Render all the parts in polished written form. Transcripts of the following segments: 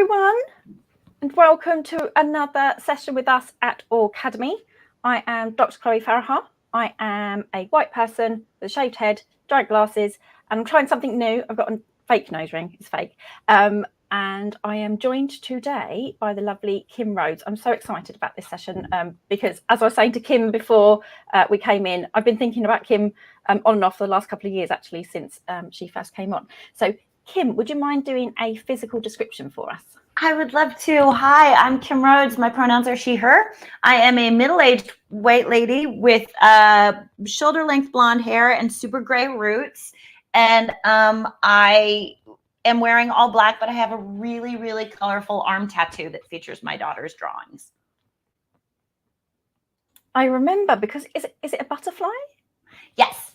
everyone, and welcome to another session with us at Aucademy. I am Dr. Chloe Farahar. I am a white person with a shaved head, giant glasses, and I'm trying something new. I've got a fake nose ring, it's fake. And I am joined today by the lovely Kim Rhodes. I'm so excited about this session because, as I was saying to Kim before we came in, I've been thinking about Kim on and off for the last couple of years, actually, since she first came on. So, Kim, would you mind doing a physical description for us? I would love to. Hi, I'm Kim Rhodes. My pronouns are she, her. I am a middle-aged white lady with shoulder-length blonde hair and super gray roots. And I am wearing all black, but I have a really, really colorful arm tattoo that features my daughter's drawings. I remember, because is it a butterfly? Yes.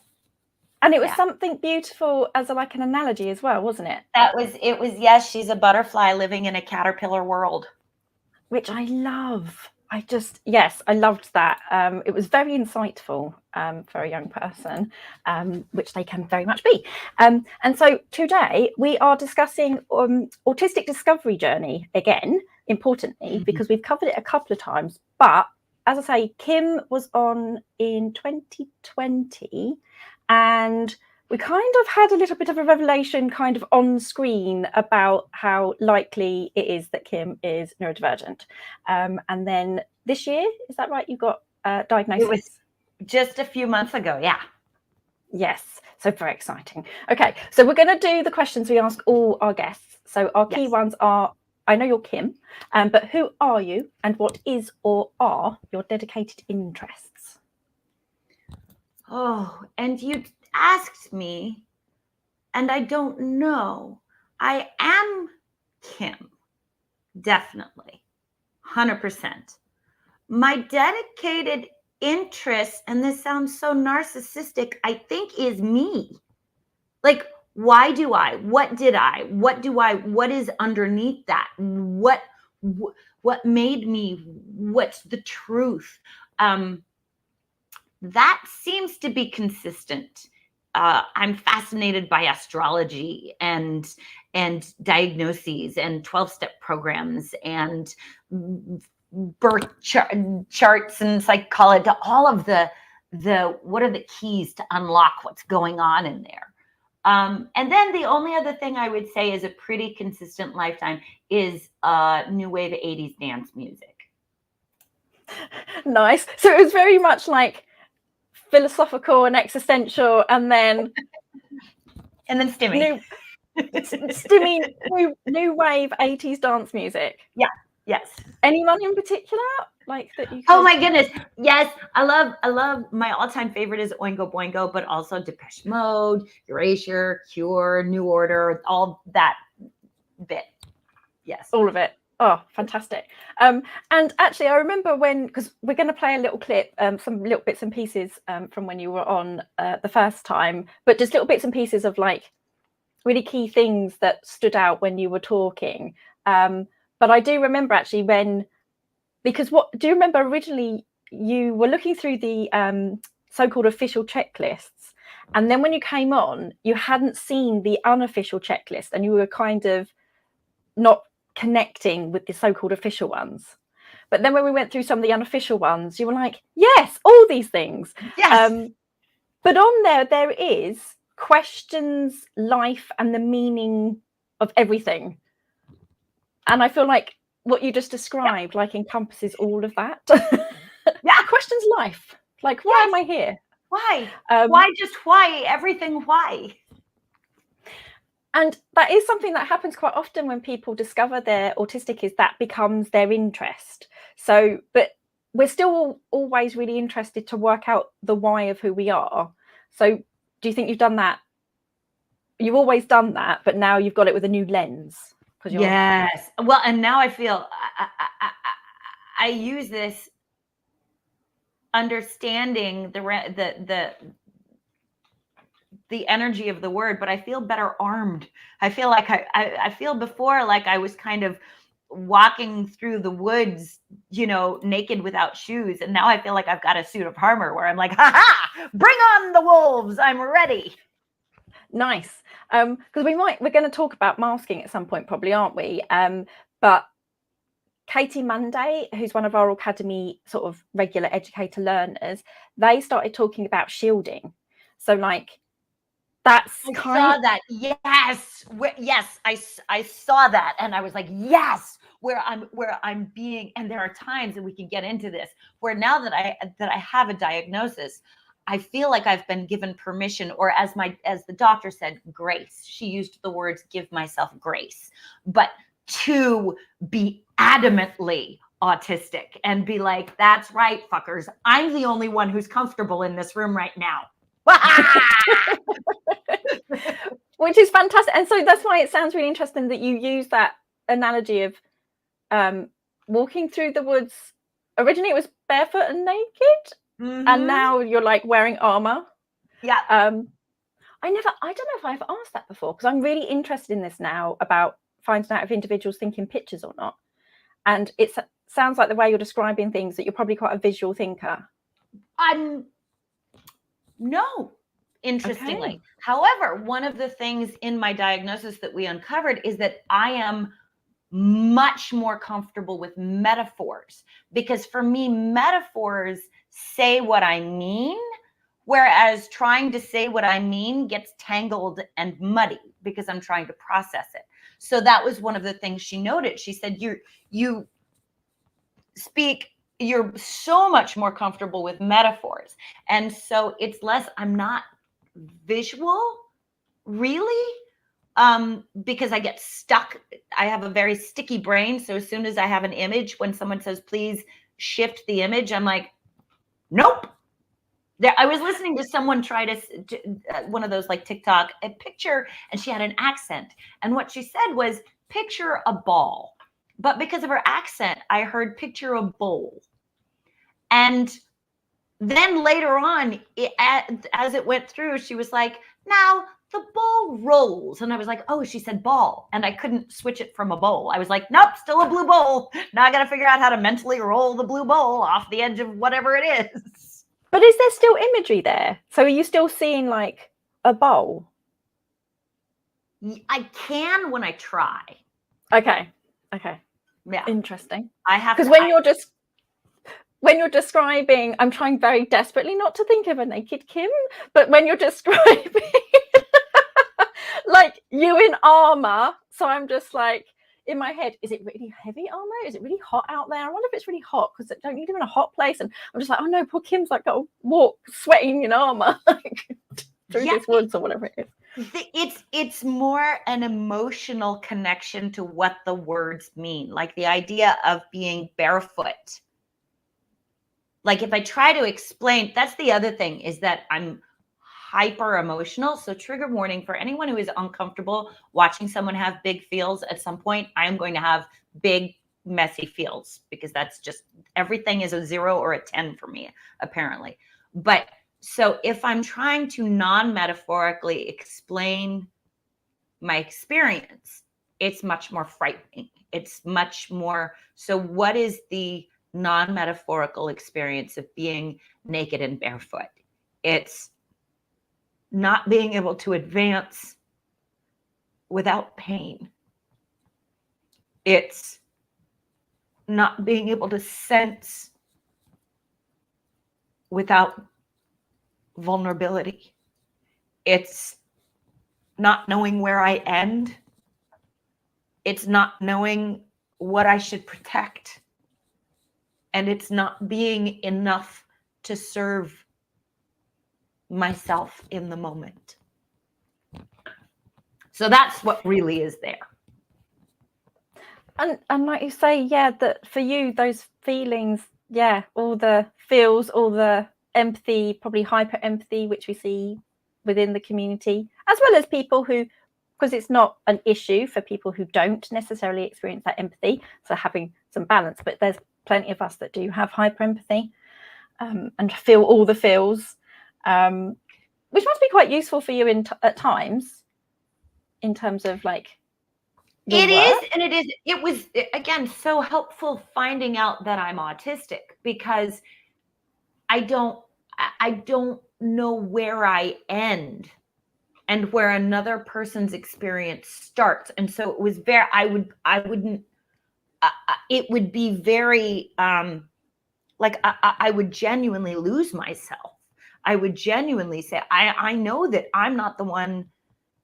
And it was something beautiful as like an analogy as well, wasn't it? It was, yes, she's a butterfly living in a caterpillar world. Which I love. Yes, I loved that. It was very insightful for a young person, which they can very much be. And so today we are discussing Autistic Discovery Journey again, importantly, because we've covered it a couple of times. But as I say, Kim was on in 2020. And we kind of had a little bit of a revelation kind of on screen about how likely it is that Kim is neurodivergent. And then this year, is that right? You got diagnosis? It was just a few months ago, yeah. Yes, so very exciting. Okay, so we're going to do the questions we ask all our guests. So our key ones are, I know you're Kim, but who are you and what is or are your dedicated interests? Oh, and you asked me, and I don't know. I am Kim, definitely, 100%. My dedicated interest, and this sounds so narcissistic, I think is me. Like, why do I? What did I? What do I? What is underneath that? What made me? What's the truth? That seems to be consistent. I'm fascinated by astrology and diagnoses and 12-step programs and birth charts and psychology. All of the what are the keys to unlock what's going on in there? And then the only other thing I would say is a pretty consistent lifetime is new wave 80s dance music. Nice. So it was very much like philosophical and existential, and then stimmy. New wave 80s dance music. Yeah. Yes. Anyone in particular like that you? Oh my goodness. Yes. I love my all-time favorite is Oingo Boingo, but also Depeche Mode, Erasure, Cure, New Order, all that bit. Yes. All of it. Oh, fantastic. And actually, I remember because we're going to play a little clip, some little bits and pieces from when you were on the first time, but just little bits and pieces of like really key things that stood out when you were talking. But I do remember actually do you remember originally you were looking through the so-called official checklists, and then when you came on, you hadn't seen the unofficial checklist, and you were kind of not connecting with the so-called official ones. But then when we went through some of the unofficial ones, you were like, yes, all these things. Yes. But on there is questions, life, and the meaning of everything. And I feel like what you just described like encompasses all of that. Yeah. Questions, life. Like, why am I here? Why? Why? Everything, why? And that is something that happens quite often when people discover they're autistic, is that becomes their interest. So, but we're still always really interested to work out the why of who we are. So do you think you've done that? You've always done that, but now you've got it with a new lens. Yes. Well, and now I feel I use this understanding the energy of the word, but I feel better armed. I feel like I feel before like I was kind of walking through the woods, naked without shoes. And now I feel like I've got a suit of armor where I'm like, bring on the wolves. I'm ready. Nice. Because we're going to talk about masking at some point, probably, aren't we? But Katie Monday, who's one of our Aucademy sort of regular educator learners, they started talking about shielding. So like that's saw that. Yes. Yes. I saw that. And I was like, yes, where I'm being, and there are times, and we can get into this, where now that I have a diagnosis, I feel like I've been given permission, or as the doctor said, grace. She used the words, give myself grace, but to be adamantly autistic and be like, that's right, fuckers. I'm the only one who's comfortable in this room right now. Which is fantastic. And so that's why it sounds really interesting that you use that analogy of walking through the woods. Originally it was barefoot and naked, and now you're like wearing armor. Yeah. I don't know if I've asked that before, because I'm really interested in this now about finding out if individuals think in pictures or not. And it sounds like the way you're describing things that you're probably quite a visual thinker. No, interestingly. Okay. However, one of the things in my diagnosis that we uncovered is that I am much more comfortable with metaphors, because for me, metaphors say what I mean, whereas trying to say what I mean gets tangled and muddy because I'm trying to process it. So that was one of the things she noted. She said, you're so much more comfortable with metaphors. And so it's less, I'm not visual really, because I get stuck. I have a very sticky brain. So as soon as I have an image, when someone says, please shift the image, I'm like, nope. I was listening to someone try to one of those like TikTok, a picture, and she had an accent. And what she said was, picture a ball. But because of her accent, I heard picture a bowl. And then later on, as it went through, she was like, now the ball rolls. And I was like, oh, she said ball. And I couldn't switch it from a bowl. I was like, nope, still a blue bowl. Now I got to figure out how to mentally roll the blue bowl off the edge of whatever it is. But is there still imagery there? So are you still seeing like a bowl? I can when I try. Okay. Yeah. Interesting. I have, because when you're describing, I'm trying very desperately not to think of a naked Kim, but when you're describing like you in armor, so I'm just like, in my head, is it really heavy armor? Is it really hot out there? I wonder if it's really hot, because don't you live in a hot place? And I'm just like, oh no, poor Kim's like got to walk sweating in armor like through these woods or whatever it is. It's more an emotional connection to what the words mean, like the idea of being barefoot. Like if I try to explain, that's the other thing, is that I'm hyper emotional. So trigger warning for anyone who is uncomfortable watching someone have big feels. At some point, I am going to have big, messy feels, because that's just, everything is a 0 or a 10 for me, apparently. But so if I'm trying to non-metaphorically explain my experience, it's much more frightening. It's much more, so what is the non-metaphorical experience of being naked and barefoot? It's not being able to advance without pain. It's not being able to sense without vulnerability. It's not knowing where I end. It's not knowing what I should protect. And it's not being enough to serve myself in the moment. So that's what really is there. And like you say, yeah, that for you, those feelings, yeah, all the feels, all the empathy, probably hyper empathy, which we see within the community, as well as people who, because it's not an issue for people who don't necessarily experience that empathy, so having some balance, but there's plenty of us that do have hyper empathy and feel all the feels, which must be quite useful for you at times in terms of like your work. And it was again so helpful finding out that I'm autistic, because I don't know where I end and where another person's experience starts. And so it was I wouldn't it would be very, like I would genuinely lose myself. I would genuinely say, I know that I'm not the one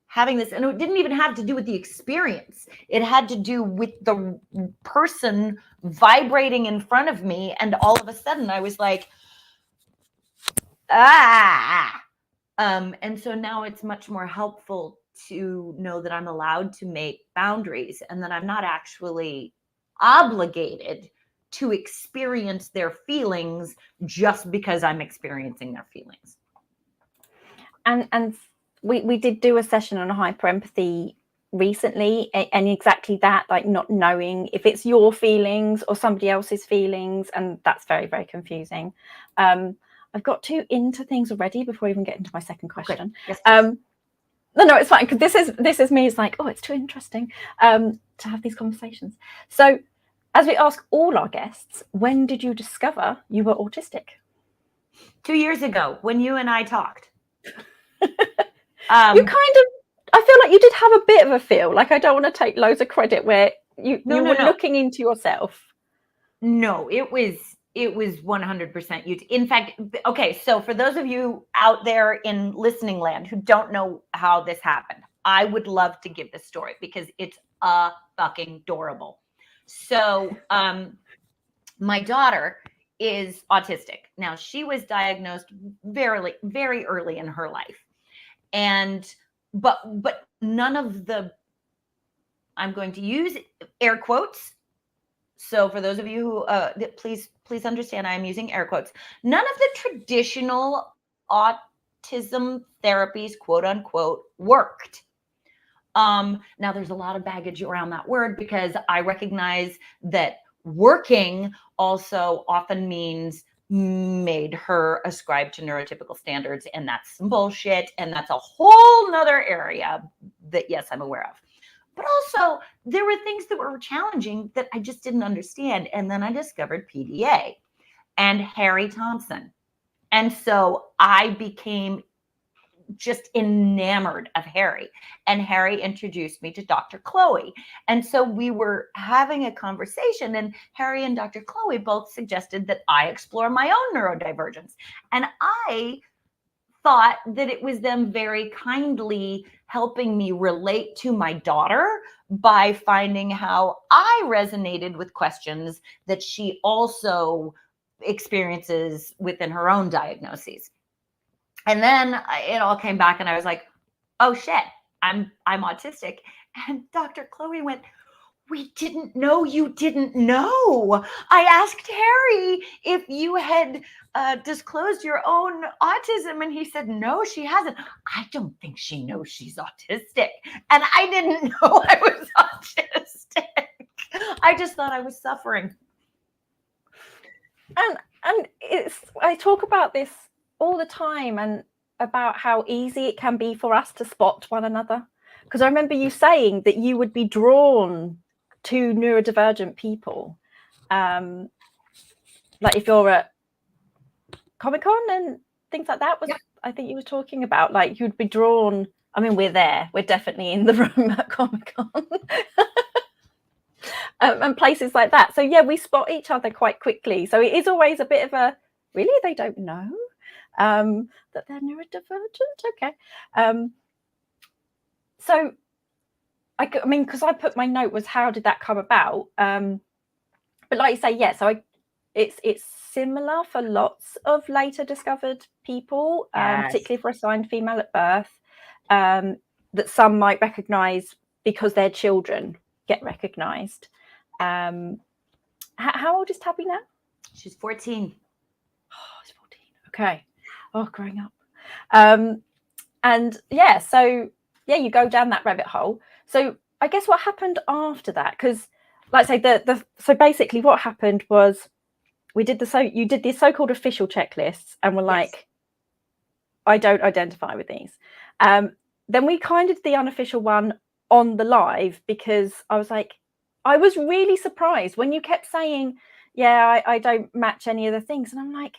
having this. And it didn't even have to do with the experience. It had to do with the person vibrating in front of me. And all of a sudden I was like, and so now it's much more helpful to know that I'm allowed to make boundaries and that I'm not actually obligated to experience their feelings just because I'm experiencing their feelings. And we did do a session on hyperempathy recently, and exactly that, like not knowing if it's your feelings or somebody else's feelings, and that's very, very confusing. I've got too into things already before I even get into my second question. Yes, no, it's fine, because this is me. It's like, oh, it's too interesting to have these conversations. So as we ask all our guests, when did you discover you were autistic? 2 years ago, when you and I talked. You kind of, I feel like you did have a bit of a feel. Like, I don't want to take loads of credit where you were looking into yourself. No, it was 100% you. In fact, okay, so for those of you out there in listening land who don't know how this happened, I would love to give this story because it's fucking adorable. So my daughter is autistic. Now, she was diagnosed very, very early in her life. And but none of the, I'm going to use air quotes. So for those of you who please understand, I am using air quotes. None of the traditional autism therapies, quote unquote, worked. Now there's a lot of baggage around that word because I recognize that working also often means made her ascribe to neurotypical standards, and that's some bullshit, and that's a whole nother area that, yes, I'm aware of. But also there were things that were challenging that I just didn't understand. And then I discovered PDA and Harry Thompson. And so I became just enamored of Harry, and Harry introduced me to Dr. Chloe. And so we were having a conversation, and Harry and Dr. Chloe both suggested that I explore my own neurodivergence. And I thought that it was them very kindly helping me relate to my daughter by finding how I resonated with questions that she also experiences within her own diagnoses. And then it all came back and I was like, oh shit, I'm autistic. And Dr. Chloe went, we didn't know you didn't know. I asked Harry if you had disclosed your own autism, and he said, no, she hasn't. I don't think she knows she's autistic. And I didn't know I was autistic. I just thought I was suffering. And I talk about this all the time, and about how easy it can be for us to spot one another. Because I remember you saying that you would be drawn to neurodivergent people, like if you're at Comic-Con and things like that. I think you were talking about, like, you'd be drawn. I mean, we're definitely in the room at Comic-Con. And places like that. So yeah, we spot each other quite quickly. So it is always a bit of a, really, they don't know that they're neurodivergent. Okay. So I mean, because I put my note was, how did that come about? But like you say, yeah, so it's similar for lots of later discovered people, Yes. particularly for assigned female at birth, that some might recognize because their children get recognized. How old is Tabby now? She's 14. Oh, she's 14. Okay. Oh, growing up. And yeah, so yeah, you go down that rabbit hole. So I guess what happened after that, because like I say, so basically what happened was you did the so-called official checklists, and we're like, I don't identify with these. Then we kind of did the unofficial one on the live, because I was like, I was really surprised when you kept saying, yeah, I don't match any of the things. And I'm like,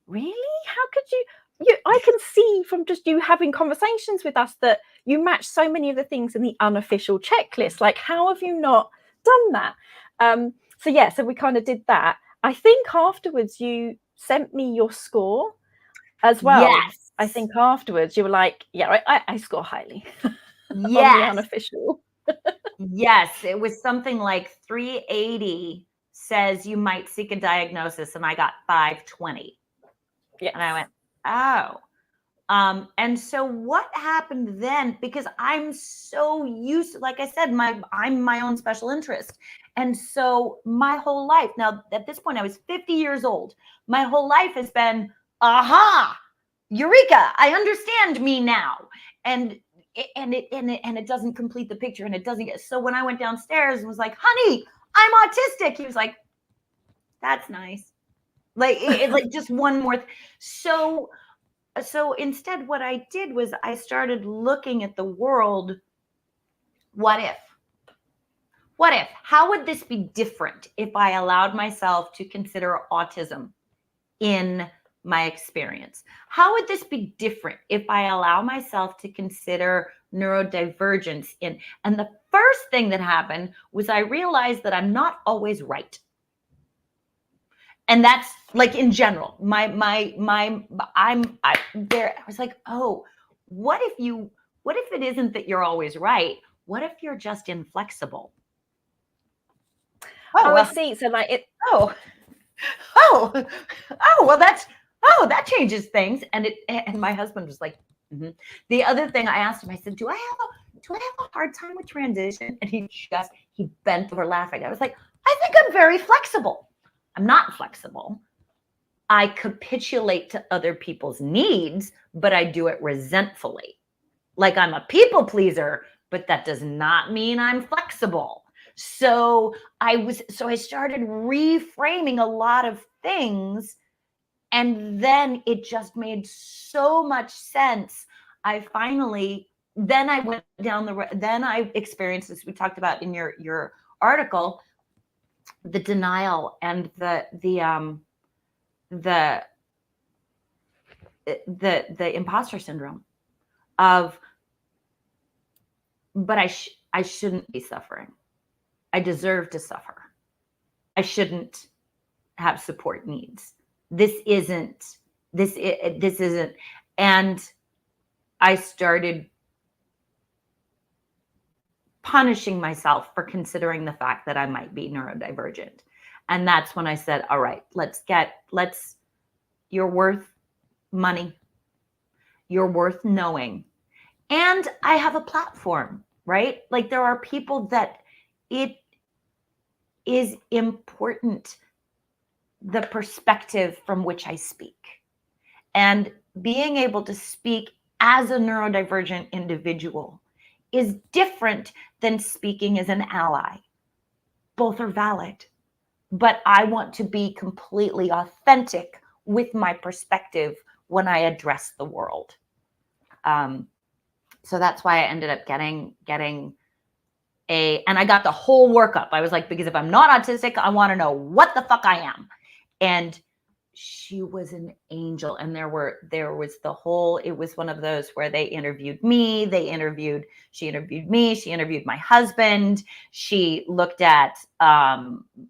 really? How could you? I can see from just you having conversations with us that you match so many of the things in the unofficial checklist. Like, how have you not done that? So yeah, so we kind of did that. I think afterwards you sent me your score as well. Yes. I think afterwards you were like, yeah, I score highly on the Yes. unofficial. Yes, it was something like 380 says you might seek a diagnosis, and I got 520. Yes. And I went, oh. And so what happened then, because I'm so used to, like I said, I'm my own special interest. And so my whole life, now at this point I was 50 years old. My whole life has been, aha, eureka, I understand me now. And it doesn't complete the picture, and it doesn't get, so when I went downstairs and was like, honey, I'm autistic, he was like, that's nice. Like, like just one more. So instead what I did was I started looking at the world. What if, how would this be different if I allowed myself to consider autism in my experience? How would this be different if I allow myself to consider neurodivergence in? And the first thing that happened was I realized that I'm not always right. And that's like in general, I was like, oh, what if it isn't that you're always right? What if you're just inflexible? Oh, well, I see. So like it. Well, that changes things. And my husband was like, mm-hmm. The other thing I asked him, I said, do I have a hard time with transition? And he bent over laughing. I was like, I think I'm very flexible. I'm not flexible. I capitulate to other people's needs, but I do it resentfully. Like I'm a people pleaser, but that does not mean I'm flexible. So I started reframing a lot of things, and then it just made so much sense. Then I went down then I experienced, as we talked about in your article, the denial and the imposter syndrome of, but I shouldn't be suffering. I deserve to suffer. I shouldn't have support needs. This isn't. And I started punishing myself for considering the fact that I might be neurodivergent. And that's when I said, all right, you're worth money. You're worth knowing. And I have a platform, right? Like there are people that it is important, the perspective from which I speak. And being able to speak as a neurodivergent individual is different than speaking as an ally. Both are valid, but I want to be completely authentic with my perspective when I address the world. So that's why I ended up getting and I got the whole workup. I was like, because if I'm not autistic, I want to know what the fuck I am. And she was an angel. And there was it was one of those where they interviewed me, she interviewed me, she interviewed my husband. She looked at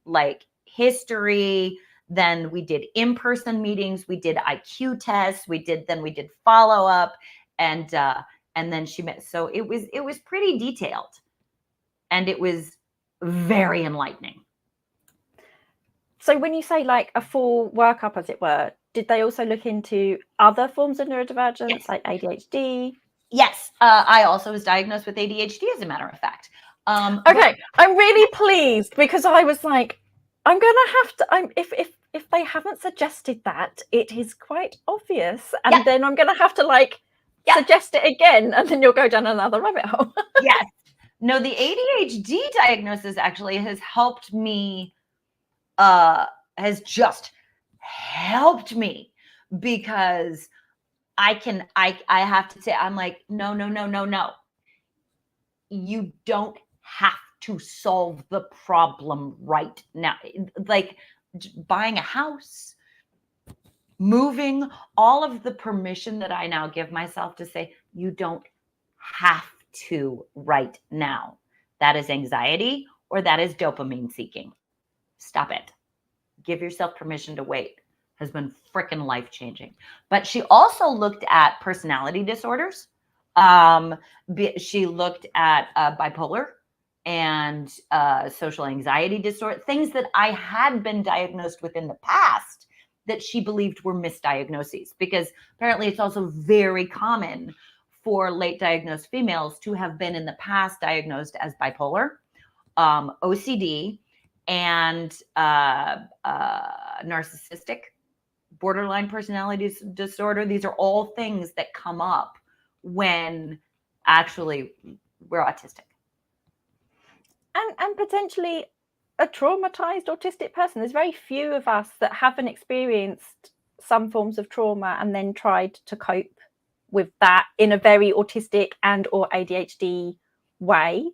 like history. Then we did in-person meetings. We did IQ tests. We did follow-up, and then she met. So it was pretty detailed, and it was very enlightening. So when you say like a full workup, as it were, did they also look into other forms of neurodivergence, yes, like ADHD? Yes, I also was diagnosed with ADHD, as a matter of fact. Okay, I'm really pleased, because I was like, I'm gonna have to. If they haven't suggested that, it is quite obvious, and then I'm gonna have to suggest it again, and then you'll go down another rabbit hole. Yes. No, the ADHD diagnosis actually has helped me. Has just helped me, because I have to say, I'm like, no. You don't have to solve the problem right now. Like buying a house, moving, all of the permission that I now give myself to say, you don't have to right now. That is anxiety, or that is dopamine seeking. Stop it. Give yourself permission to wait has been freaking life-changing. But she also looked at personality disorders. She looked at bipolar and social anxiety disorder, things that I had been diagnosed with in the past that she believed were misdiagnoses, because apparently it's also very common for late diagnosed females to have been in the past diagnosed as bipolar, OCD, and narcissistic borderline personality disorder. These are all things that come up when actually we're autistic. And potentially a traumatized autistic person. There's very few of us that haven't experienced some forms of trauma and then tried to cope with that in a very autistic and or ADHD way.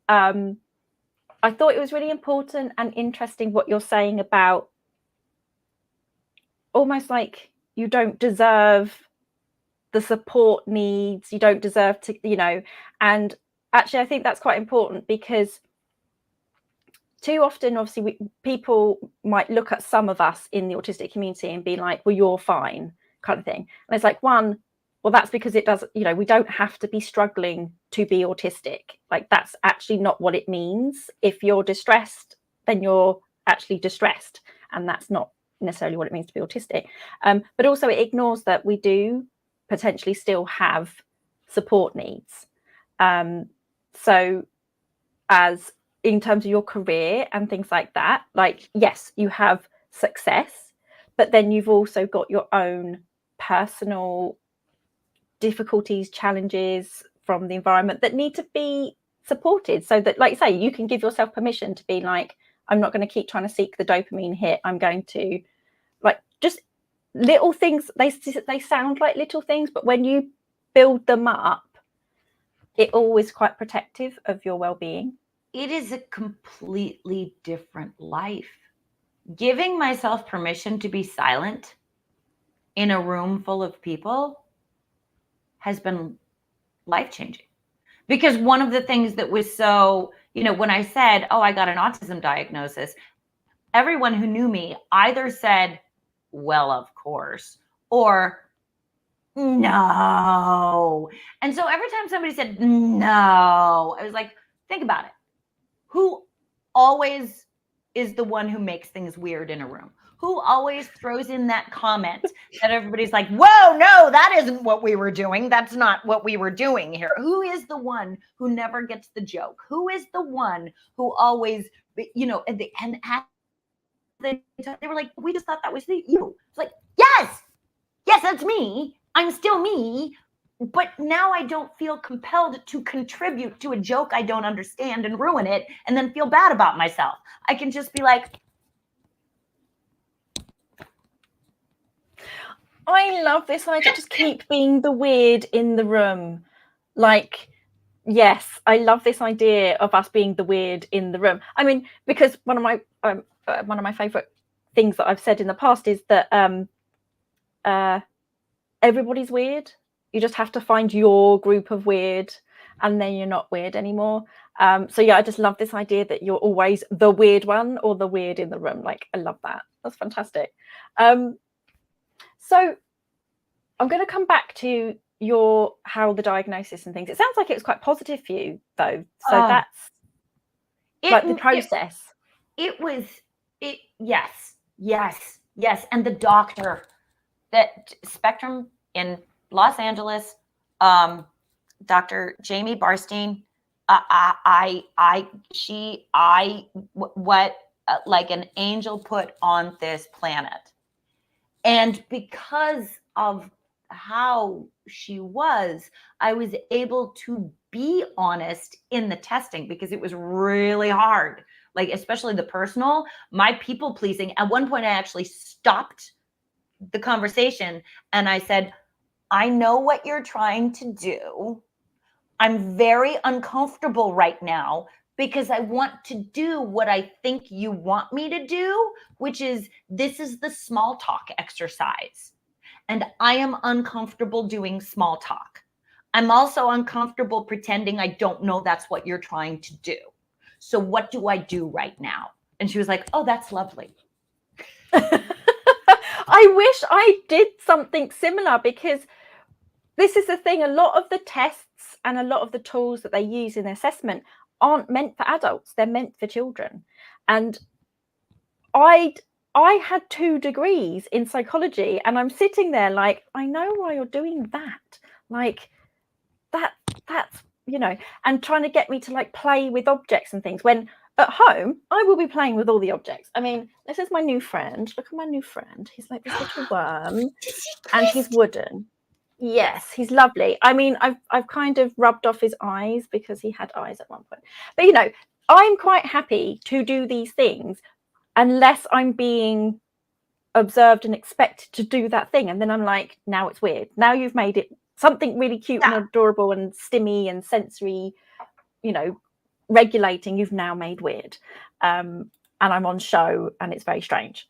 I thought it was really important and interesting what you're saying about almost like you don't deserve the support needs, you don't deserve to, you know, and actually I think that's quite important, because too often, obviously, people might look at some of us in the autistic community and be like, well, you're fine, kind of thing. And it's like, one, well, that's because it does, you know, we don't have to be struggling to be autistic. Like, that's actually not what it means. If you're distressed, then you're actually distressed. And that's not necessarily what it means to be autistic. But also it ignores that we do potentially still have support needs. So as in terms of your career and things like that, like, yes, you have success, but then you've also got your own personal difficulties, challenges from the environment that need to be supported, so that, like you say, you can give yourself permission to be like, I'm not going to keep trying to seek the dopamine hit. I'm going to, like, just little things. They sound like little things, but when you build them up, it always quite protective of your well-being. It is a completely different life. Giving myself permission to be silent in a room full of people has been life-changing. Because one of the things that was so, you know, when I said, oh, I got an autism diagnosis, everyone who knew me either said, well, of course, or no. And so every time somebody said no, I was like, think about it. Who always is the one who makes things weird in a room? Who always throws in that comment that everybody's like, whoa, no, that isn't what we were doing. That's not what we were doing here. Who is the one who never gets the joke? Who is the one who always, you know, and they were like, we just thought that was you. It's like, yes, that's me. I'm still me. But now I don't feel compelled to contribute to a joke I don't understand and ruin it and then feel bad about myself. I can just be like, I love this idea. Just keep being the weird in the room. Like, yes, I love this idea of us being the weird in the room. I mean, because one of my favorite things that I've said in the past is that everybody's weird. You just have to find your group of weird, and then you're not weird anymore. So yeah, I just love this idea that you're always the weird one or the weird in the room. Like, I love that. That's fantastic. So I'm going to come back to how the diagnosis and things. It sounds like it was quite positive for you, though. So that's like the process. Yes. And the doctor, that Spectrum in Los Angeles, Dr. Jamie Barstein, like an angel put on this planet. And because of how she was, I was able to be honest in the testing, because it was really hard. Like, especially the personal, my people pleasing. At one point, I actually stopped the conversation and I said, I know what you're trying to do. I'm very uncomfortable right now because I want to do what I think you want me to do, which is, this is the small talk exercise. And I am uncomfortable doing small talk. I'm also uncomfortable pretending I don't know that's what you're trying to do. So what do I do right now? And she was like, oh, that's lovely. I wish I did something similar, because this is the thing. A lot of the tests and a lot of the tools that they use in assessment aren't meant for adults. They're meant for children. And I had 2 degrees in psychology, and I'm sitting there like, I know why you're doing that. Like that's, you know, and trying to get me to like play with objects and things, when at home I will be playing with all the objects. I mean, this is my new friend. Look at my new friend. He's like this little worm, and he's wooden. Yes, he's lovely. I mean, I've kind of rubbed off his eyes because he had eyes at one point. But you know, I'm quite happy to do these things unless I'm being observed and expected to do that thing. And then I'm like, now it's weird. Now you've made it something really cute and adorable and stimmy and sensory, you know, regulating, you've now made weird. And I'm on show, and it's very strange.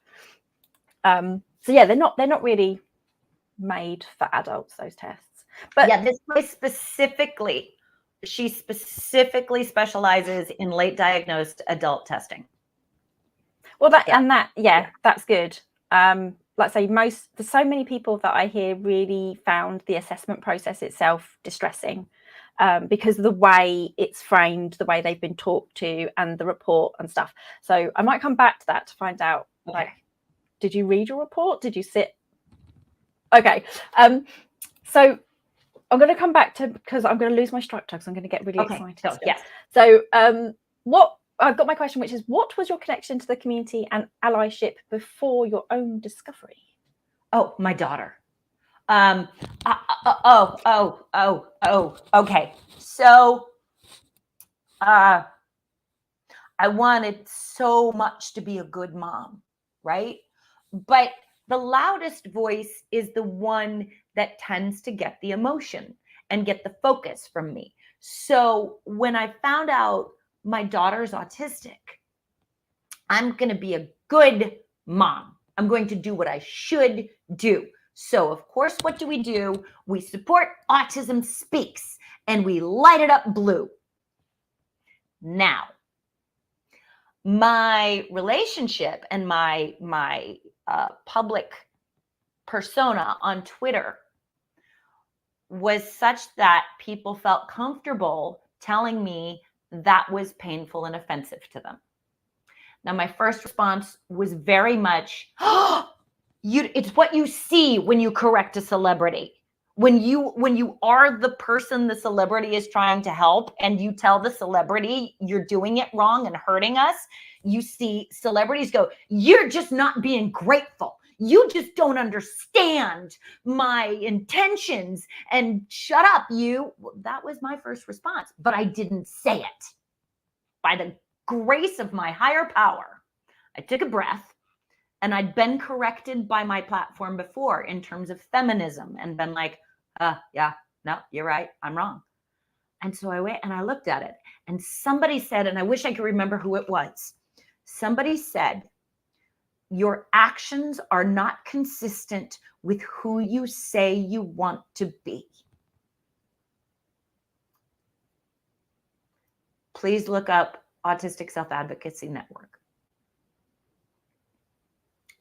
So yeah, they're not really made for adults, those tests. But yeah, this place specifically, she specifically specializes in late diagnosed adult testing. Well, that's good. Like I say, for so many people that I hear really found the assessment process itself distressing, because of the way it's framed, the way they've been talked to, and the report and stuff. So I might come back to that to find out, like, did you read your report? Did you sit? Okay. So I'm going to come back to, because I'm going to lose my structure, because I'm going to get really excited. So, yes. So what I've got my question, which is, what was your connection to the community and allyship before your own discovery? Oh, my daughter. Okay. So I wanted so much to be a good mom, right? But the loudest voice is the one that tends to get the emotion and get the focus from me. So when I found out my daughter's autistic, I'm going to be a good mom. I'm going to do what I should do. So of course, what do? We support Autism Speaks, and we light it up blue. Now, my relationship and my public persona on Twitter was such that people felt comfortable telling me that was painful and offensive to them. Now, my first response was very much, it's what you see when you correct a celebrity. When you are the person the celebrity is trying to help, and you tell the celebrity you're doing it wrong and hurting us, you see celebrities go, you're just not being grateful. You just don't understand my intentions, and shut up, you. That was my first response, but I didn't say it. By the grace of my higher power, I took a breath, and I'd been corrected by my platform before in terms of feminism, and been like, yeah, no, you're right, I'm wrong. And so I went and I looked at it, and somebody said, and I wish I could remember who it was. Somebody said, your actions are not consistent with who you say you want to be. Please look up Autistic Self-Advocacy Network.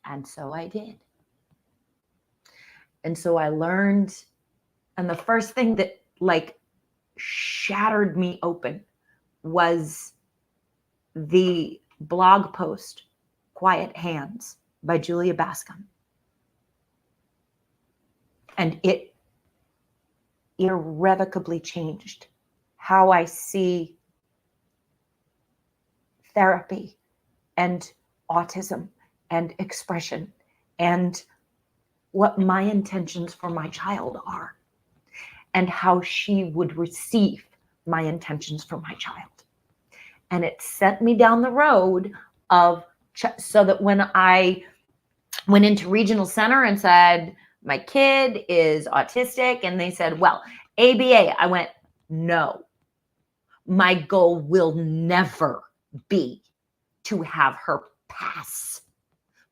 And so I did. And so I learned, and the first thing that like shattered me open was the blog post, Quiet Hands by Julia Bascom. And it irrevocably changed how I see therapy and autism and expression and what my intentions for my child are, and how she would receive my intentions for my child. And it sent me down the road of, so that when I went into regional center and said, my kid is autistic, and they said, well, ABA, I went, no, my goal will never be to have her pass.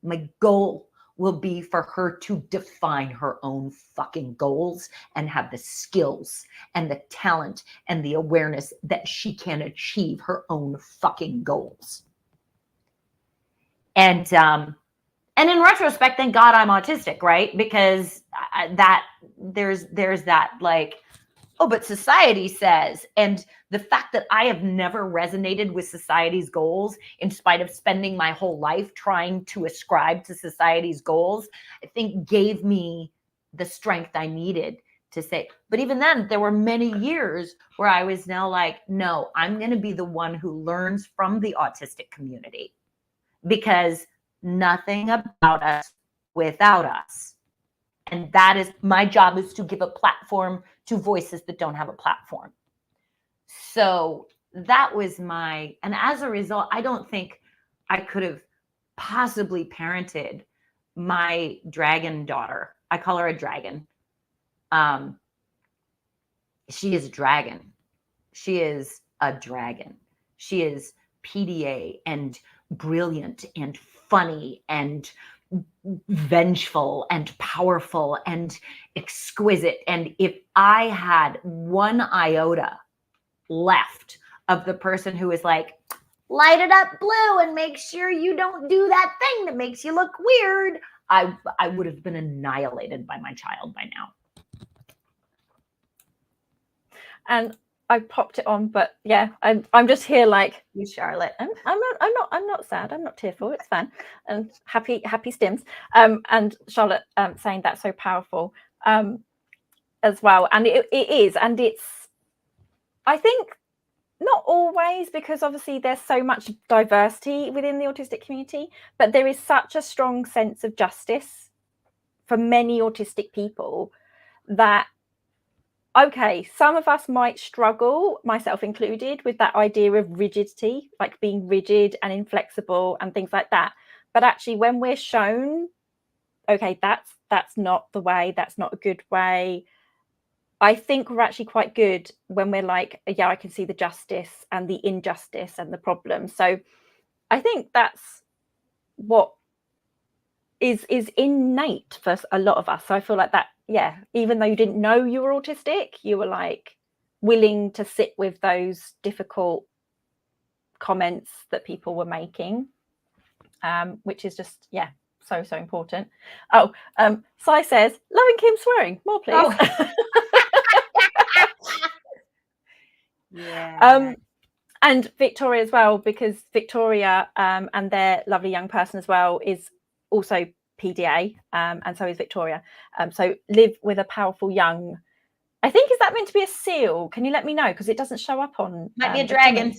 My goal will be for her to define her own fucking goals and have the skills and the talent and the awareness that she can achieve her own fucking goals. And in retrospect, thank God I'm autistic, right? Because there's that like, oh, but society says, and the fact that I have never resonated with society's goals, in spite of spending my whole life trying to ascribe to society's goals, I think gave me the strength I needed to say. But even then, there were many years where I was now like, no, I'm going to be the one who learns from the autistic community, because nothing about us without us. And that is my job, is to give a platform to voices that don't have a platform. So that was and as a result, I don't think I could have possibly parented my dragon daughter. I call her a dragon. She is a dragon. She is a dragon. She is PDA and brilliant and funny and vengeful and powerful and exquisite. And if I had one iota left of the person who is like, light it up blue and make sure you don't do that thing that makes you look weird, I would have been annihilated by my child by now. And I popped it on, but yeah, I'm just here like you, Charlotte. I'm not sad. I'm not tearful. It's fine. And happy stims. And Charlotte saying that's so powerful as well. And it is, and it's, I think, not always, because obviously there's so much diversity within the autistic community, but there is such a strong sense of justice for many autistic people that, okay, some of us might struggle, myself included, with that idea of rigidity, like being rigid and inflexible and things like that. But actually, when we're shown, okay, that's not the way, that's not a good way, I think we're actually quite good when we're like, yeah, I can see the justice and the injustice and the problem. So I think that's what is innate for a lot of us. So I feel like that, yeah, even though you didn't know you were autistic, you were like willing to sit with those difficult comments that people were making, which is just, yeah, so important. Oh, Sai says, loving Kim swearing, more please. Oh. Yeah. And Victoria as well, because Victoria and their lovely young person as well is also PDA, and so is Victoria. So live with a powerful young, I think, is that meant to be a seal? Can you let me know? Because it doesn't show up on. Might be a dragon.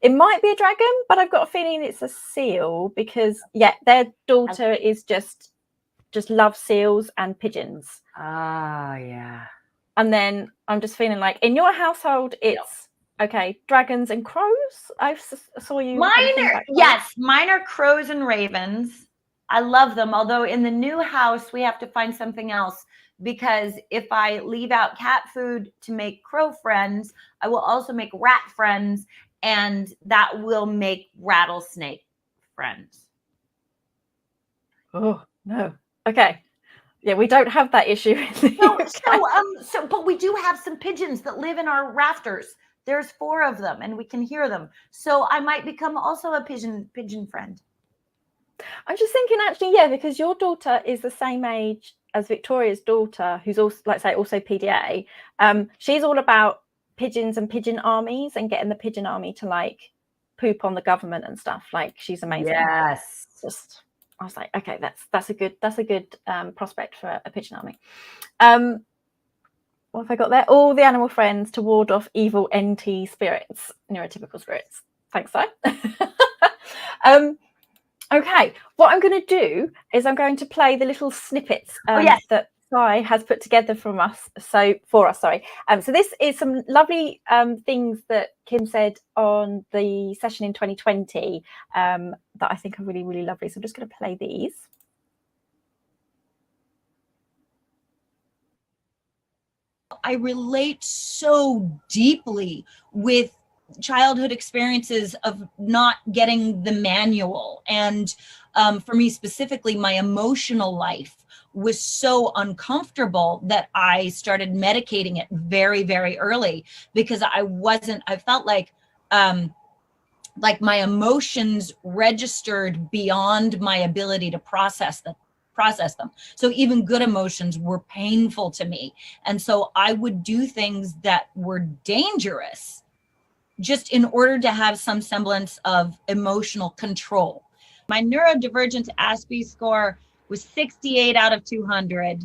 It might be a dragon, but I've got a feeling it's a seal, because yeah, their daughter is just loves seals and pigeons. Ah, yeah. And then I'm just feeling like in your household, it's okay, dragons and crows. I saw you. Mine are crows and ravens. I love them. Although in the new house, we have to find something else, because if I leave out cat food to make crow friends, I will also make rat friends, and that will make rattlesnake friends. Oh, no. Okay. Yeah, we don't have that issue. But we do have some pigeons that live in our rafters. There's 4 of them, and we can hear them. So I might become also a pigeon friend. I'm just thinking, actually, yeah, because your daughter is the same age as Victoria's daughter, who's also, like say, also PDA. She's all about pigeons and pigeon armies and getting the pigeon army to like poop on the government and stuff. Like, she's amazing. Yes. Just, I was like, okay, that's a good prospect for a pigeon army. What have I got there? All the animal friends to ward off evil NT spirits, neurotypical spirits. Thanks, Si. Okay, what I'm going to do is I'm going to play the little snippets that Si has put together for us. So this is some lovely things that Kim said on the session in 2020 that I think are really, really lovely. So I'm just going to play these. I relate so deeply with childhood experiences of not getting the manual. And for me specifically, my emotional life was so uncomfortable that I started medicating it very, very early, because I felt like like my emotions registered beyond my ability to process them. So even good emotions were painful to me. And so I would do things that were dangerous just in order to have some semblance of emotional control. My neurodivergence ASPE score was 68 out of 200.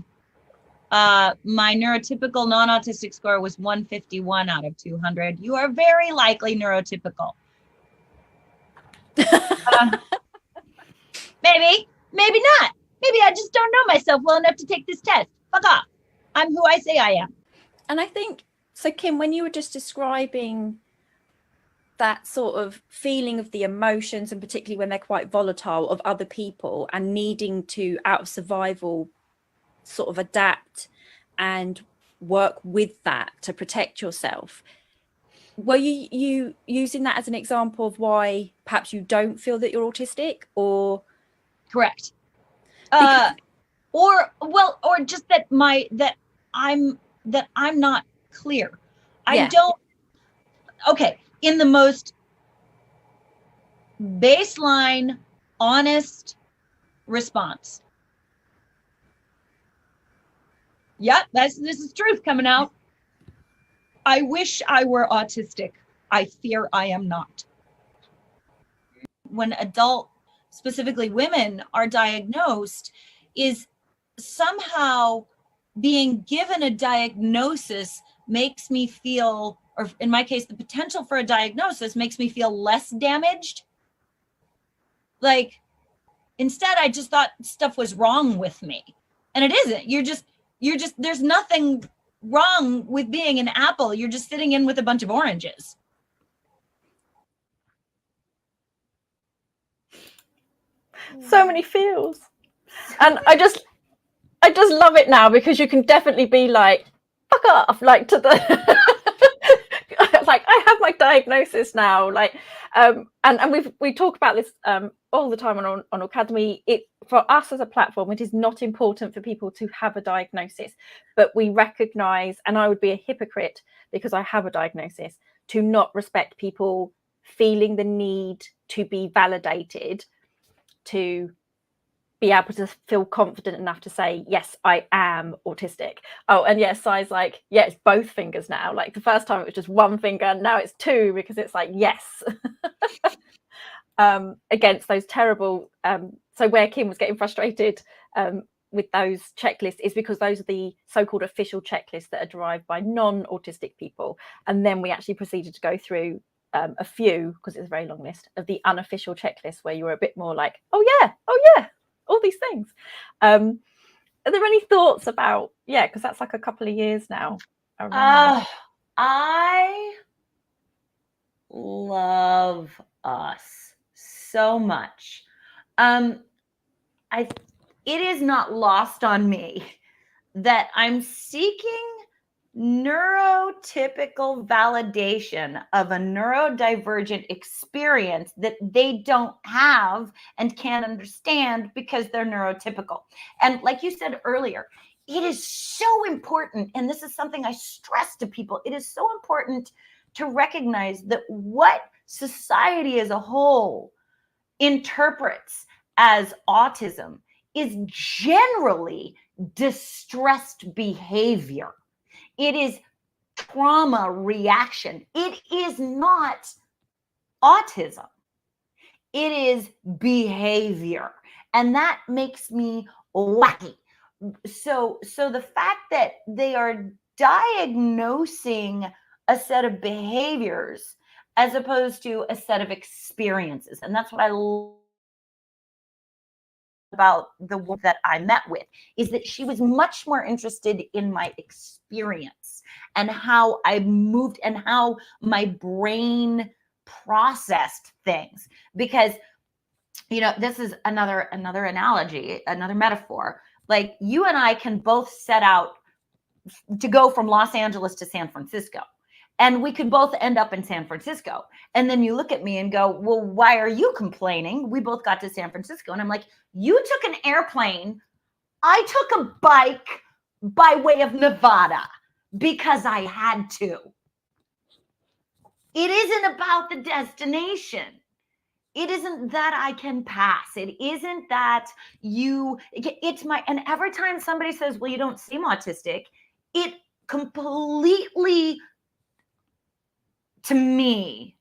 My neurotypical non-autistic score was 151 out of 200. You are very likely neurotypical. Maybe not. Maybe I just don't know myself well enough to take this test. Fuck off. I'm who I say I am. And I think, so Kim, when you were just describing that sort of feeling of the emotions, and particularly when they're quite volatile, of other people and needing to, out of survival, sort of adapt and work with that to protect yourself, were you using that as an example of why perhaps you don't feel that you're autistic? Or correct. Or just that I'm not clear. I don't. Okay, in the most baseline, honest response. Yep, this is truth coming out. I wish I were autistic. I fear I am not. When adult, specifically women, are diagnosed, is somehow being given a diagnosis makes me feel, or in my case, the potential for a diagnosis makes me feel less damaged. Like, instead, I just thought stuff was wrong with me. And it isn't. You're just, there's nothing wrong with being an apple. You're just sitting in with a bunch of oranges. So many feels. And I just love it now, because you can definitely be like, fuck off, like, to the like, I have my diagnosis now, like, and we talk about this all the time on Aucademy. It, for us as a platform, it is not important for people to have a diagnosis, but we recognize, and I would be a hypocrite because I have a diagnosis, to not respect people feeling the need to be validated, to be able to feel confident enough to say, yes, I am autistic. Oh, and yes, Sai's like, yeah, it's both fingers now. Like, the first time it was just one finger, now it's two, because it's like, yes. Against those terrible, so where Kim was getting frustrated with those checklists is because those are the so-called official checklists that are derived by non-autistic people. And then we actually proceeded to go through a few, because it's a very long list, of the unofficial checklists where you were a bit more like, oh yeah, all these things. Are there any thoughts about, because that's like a couple of years now. I love us so much. It is not lost on me that I'm seeking neurotypical validation of a neurodivergent experience that they don't have and can't understand because they're neurotypical. And like you said earlier, it is so important, and this is something I stress to people, it is so important to recognize that what society as a whole interprets as autism is generally distressed behavior. It is trauma reaction. It is not autism. It is behavior. And that makes me wacky. So the fact that they are diagnosing a set of behaviors as opposed to a set of experiences. And that's what I love about the woman that I met with, is that she was much more interested in my experience and how I moved and how my brain processed things. Because, this is another analogy, another metaphor. Like, you and I can both set out to go from Los Angeles to San Francisco, and we could both end up in San Francisco. And then you look at me and go, well, why are you complaining? We both got to San Francisco. And I'm like, you took an airplane. I took a bike by way of Nevada because I had to. It isn't about the destination. it isn't that I can pass. It isn't that it's my, and every time somebody says, well, you don't seem autistic, it completely, to me,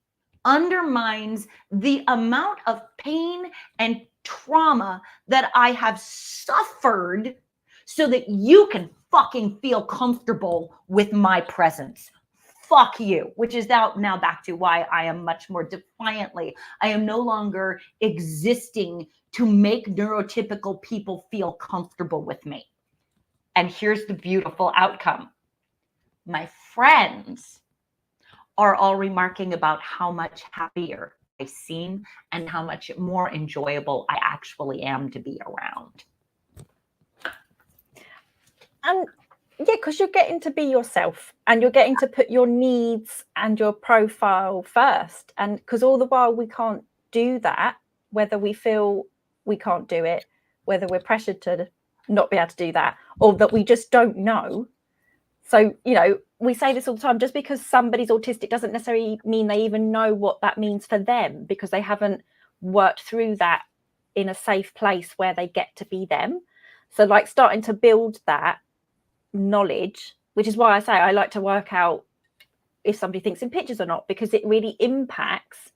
undermines the amount of pain and trauma that I have suffered so that you can fucking feel comfortable with my presence. Fuck you, which is now back to why I am much more defiantly. I am no longer existing to make neurotypical people feel comfortable with me. And here's the beautiful outcome. My friends are all remarking about how much happier I seem and how much more enjoyable I actually am to be around. And yeah, because you're getting to be yourself and you're getting to put your needs and your profile first. And because all the while we can't do that, whether we feel we can't do it, whether we're pressured to not be able to do that, or that we just don't know. So, you know, we say this all the time, just because somebody's autistic doesn't necessarily mean they even know what that means for them, because they haven't worked through that in a safe place where they get to be them. So like starting to build that knowledge, which is why I say I like to work out if somebody thinks in pictures or not, because it really impacts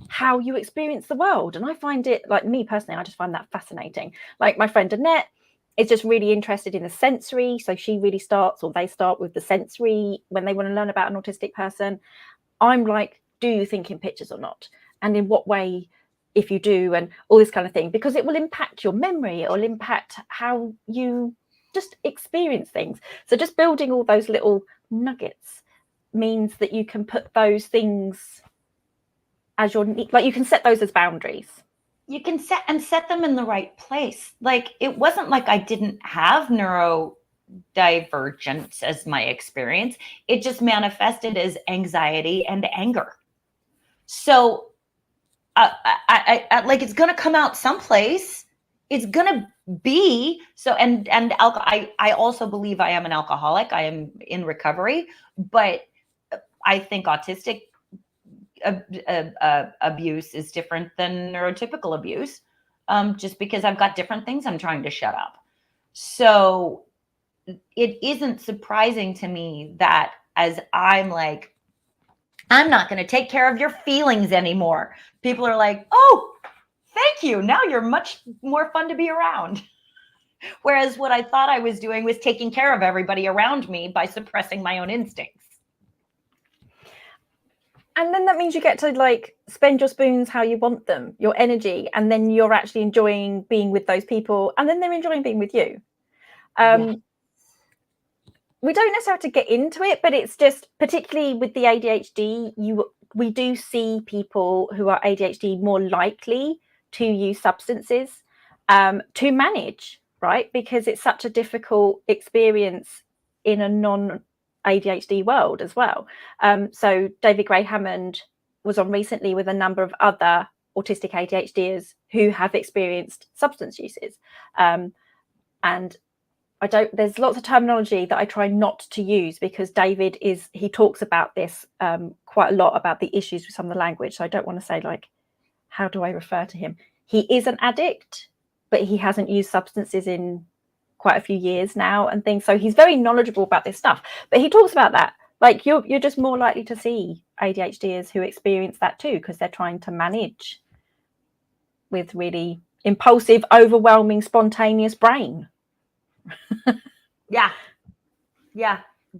how you experience the world. And I find it, like me personally, I just find that fascinating. Like my friend Annette is just really interested in the sensory, so she really starts, or they start with the sensory when they want to learn about an autistic person. I'm like, do you think in pictures or not, and in what way if you do, and all this kind of thing, because it will impact your memory, it will impact how you just experience things. So just building all those little nuggets means that you can put those things as your, like you can set those as boundaries. You can set them in the right place. Like it wasn't like I didn't have neurodivergence as my experience. It just manifested as anxiety and anger. So I like it's gonna come out someplace. It's gonna be so. And I also believe I am an alcoholic. I am in recovery, but I think autistic abuse is different than neurotypical abuse, just because I've got different things I'm trying to shut up. So it isn't surprising to me that as I'm like, I'm not going to take care of your feelings anymore, people are like, oh, thank you. Now you're much more fun to be around. Whereas what I thought I was doing was taking care of everybody around me by suppressing my own instincts. And then that means you get to like spend your spoons how you want them, your energy, and then you're actually enjoying being with those people, and then they're enjoying being with you. Yes. We don't necessarily have to get into it, but it's just, particularly with the ADHD, we do see people who are ADHD more likely to use substances to manage, right? Because it's such a difficult experience in a non-ADHD world as well. So David Gray Hammond was on recently with a number of other autistic ADHDers who have experienced substance uses. And there's lots of terminology that I try not to use, because David he talks about this quite a lot, about the issues with some of the language. So I don't want to say like, how do I refer to him? He is an addict, but he hasn't used substances in quite a few years now and things. So he's very knowledgeable about this stuff, but he talks about that. Like you're just more likely to see ADHDers who experience that too, because they're trying to manage with really impulsive, overwhelming, spontaneous brain. Yeah.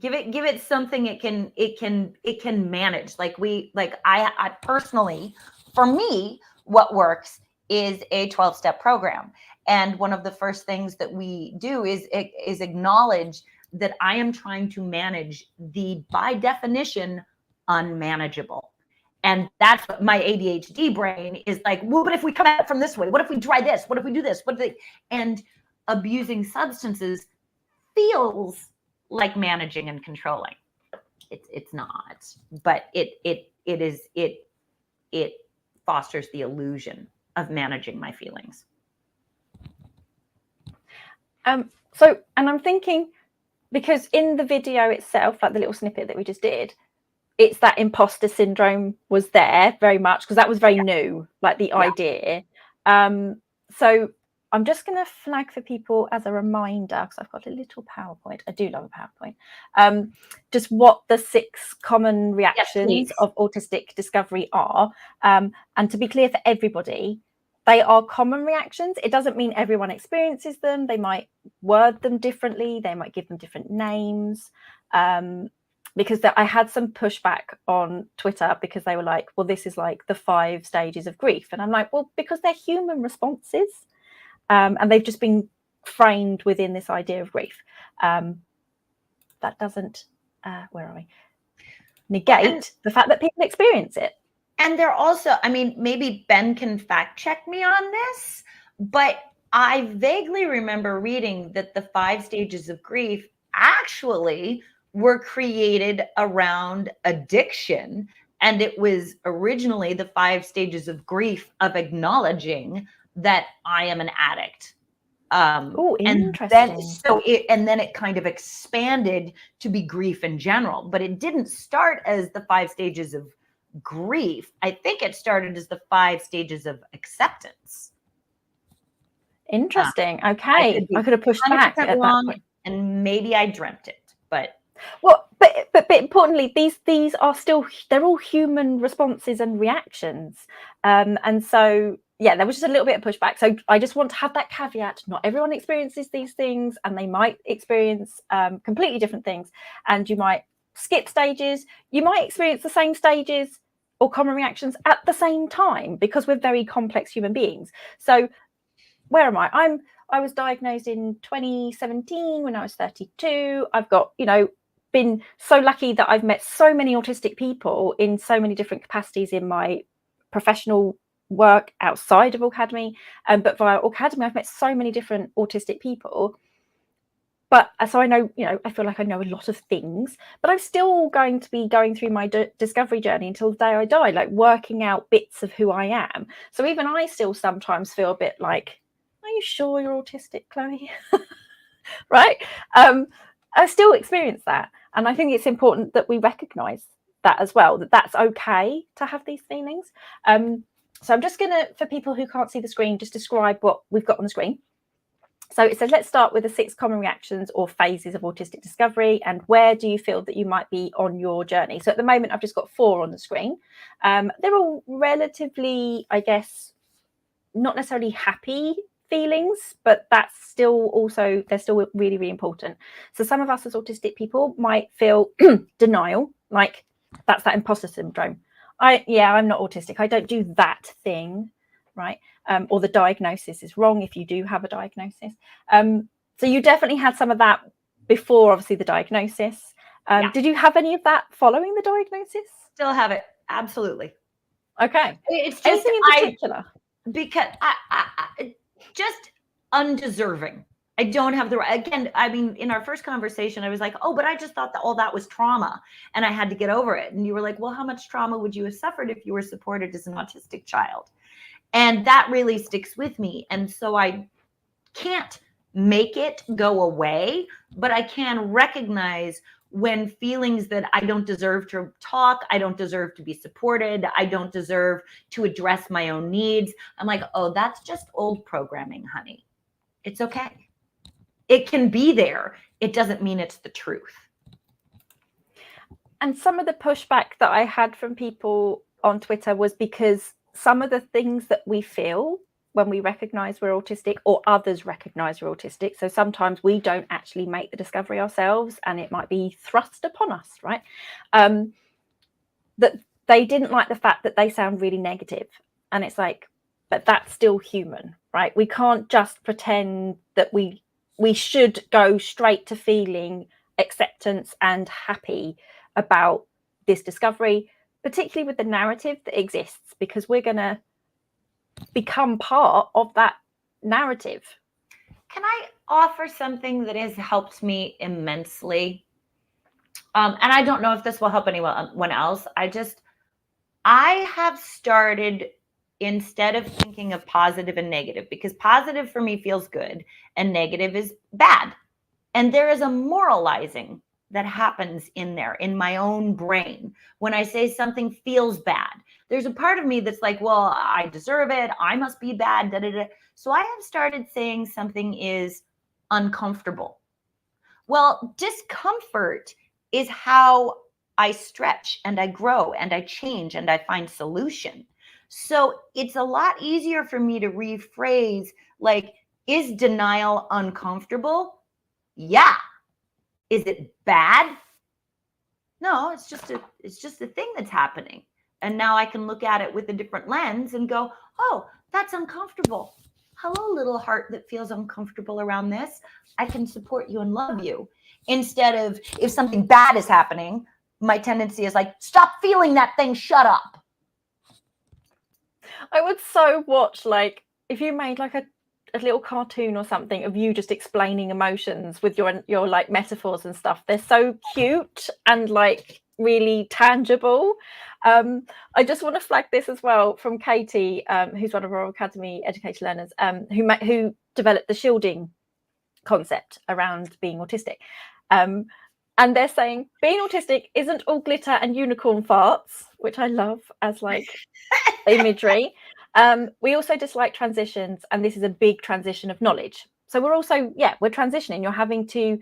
Give it something it can manage. I personally, for me, what works is a 12-step program. And one of the first things that we do is acknowledge that I am trying to manage the, by definition, unmanageable. And that's what my ADHD brain is like, well, but if we come at it from this way, what if we try this? What if we do this? And abusing substances feels like managing and controlling. It's not, but it fosters the illusion of managing my feelings. So, and I'm thinking, because in the video itself, like the little snippet that we just did, it's that imposter syndrome was there very much, because that was very new, like the idea. So I'm just going to flag for people as a reminder, because I've got a little PowerPoint. I do love a PowerPoint. Just what the 6 common reactions of autistic discovery are. And to be clear for everybody, they are common reactions. It doesn't mean everyone experiences them. They might word them differently. They might give them different names. Because I had some pushback on Twitter, because they were like, well, this is like the 5 stages of grief. And I'm like, well, because they're human responses, and they've just been framed within this idea of grief. That doesn't, where are we? Negate the fact that people experience it. And they're also, I mean, maybe Ben can fact check me on this, but I vaguely remember reading that the 5 stages of grief actually were created around addiction. And it was originally the 5 stages of grief of acknowledging that I am an addict. Oh, interesting. And then it kind of expanded to be grief in general, but it didn't start as the 5 stages of grief. I think it started as the 5 stages of acceptance. Interesting. Okay. I could have pushed back at that point. And maybe I dreamt it, but well, but importantly, these are still, they're all human responses and reactions. And so, yeah, there was just a little bit of pushback. So I just want to have that caveat. Not everyone experiences these things, and they might experience completely different things. And you might skip stages. You might experience the same stages or common reactions at the same time, because we're very complex human beings. So where am I? I was diagnosed in 2017 when I was 32. I've got, been so lucky that I've met so many autistic people in so many different capacities in my professional work outside of Aucademy. But via Aucademy, I've met so many different autistic people. But so I know, I feel like I know a lot of things, but I'm still going to be going through my discovery journey until the day I die, like working out bits of who I am. So even I still sometimes feel a bit like, are you sure you're autistic, Chloe? Right? I still experience that. And I think it's important that we recognize that as well, that that's okay to have these feelings. So I'm just going to, for people who can't see the screen, just describe what we've got on the screen. So it says, let's start with the 6 common reactions or phases of autistic discovery, and where do you feel that you might be on your journey? So at the moment, I've just got 4 on the screen. They're all relatively, I guess, not necessarily happy feelings, but that's still also, they're still really, really important. So some of us as autistic people might feel denial, like that's that imposter syndrome. I'm not autistic. I don't do that thing, right? Or the diagnosis is wrong if you do have a diagnosis. So you definitely had some of that before, obviously, the diagnosis. Did you have any of that following the diagnosis? Still have it. Absolutely. Okay. It's just anything in particular? Because I just undeserving. I don't have the right. Again, I mean, in our first conversation, I was like, oh, but I just thought that all that was trauma and I had to get over it. And you were like, well, how much trauma would you have suffered if you were supported as an autistic child? And that really sticks with me. And so I can't make it go away, but I can recognize when feelings that I don't deserve to talk, I don't deserve to be supported, I don't deserve to address my own needs. I'm like, oh, that's just old programming, honey. It's okay. It can be there. It doesn't mean it's the truth. And some of the pushback that I had from people on Twitter was because some of the things that we feel when we recognize we're autistic, or others recognize we're autistic. So sometimes we don't actually make the discovery ourselves and it might be thrust upon us, right? That they didn't like the fact that they sound really negative. And it's like, but that's still human, right? We can't just pretend that we should go straight to feeling acceptance and happy about this discovery, particularly with the narrative that exists, because we're going to become part of that narrative. Can I offer something that has helped me immensely? And I don't know if this will help anyone else. I have started, instead of thinking of positive and negative, because positive for me feels good and negative is bad. And there is a moralizing that happens in there, in my own brain. When I say something feels bad, there's a part of me that's like, well, I deserve it. I must be bad. Da, da, da. So I have started saying something is uncomfortable. Well, discomfort is how I stretch and I grow and I change and I find solution. So it's a lot easier for me to rephrase, like, is denial uncomfortable? Yeah. Is it bad? No, it's just a thing that's happening. And now I can look at it with a different lens and go, oh, that's uncomfortable. Hello, little heart that feels uncomfortable around this. I can support you and love you. Instead of, if something bad is happening, my tendency is like, stop feeling that thing, shut up. I would so watch, like, if you made like a little cartoon or something of you just explaining emotions with your like metaphors and stuff. They're so cute and like really tangible. I just want to flag this as well from Katie, who's one of our Aucademy educator learners, who developed the shielding concept around being autistic. And they're saying being autistic isn't all glitter and unicorn farts, which I love as like imagery. We also dislike transitions, and this is a big transition of knowledge. So we're also, we're transitioning. You're having to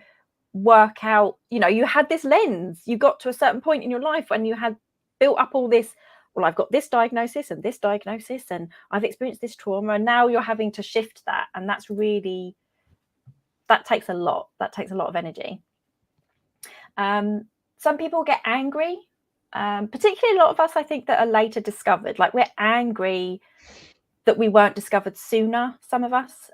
work out, you had this lens, you got to a certain point in your life when you had built up all this, well, I've got this diagnosis and this diagnosis, and I've experienced this trauma, and now you're having to shift that. And that takes a lot. That takes a lot of energy. Some people get angry, particularly a lot of us, I think, that are later discovered. Like, we're angry that we weren't discovered sooner, some of us.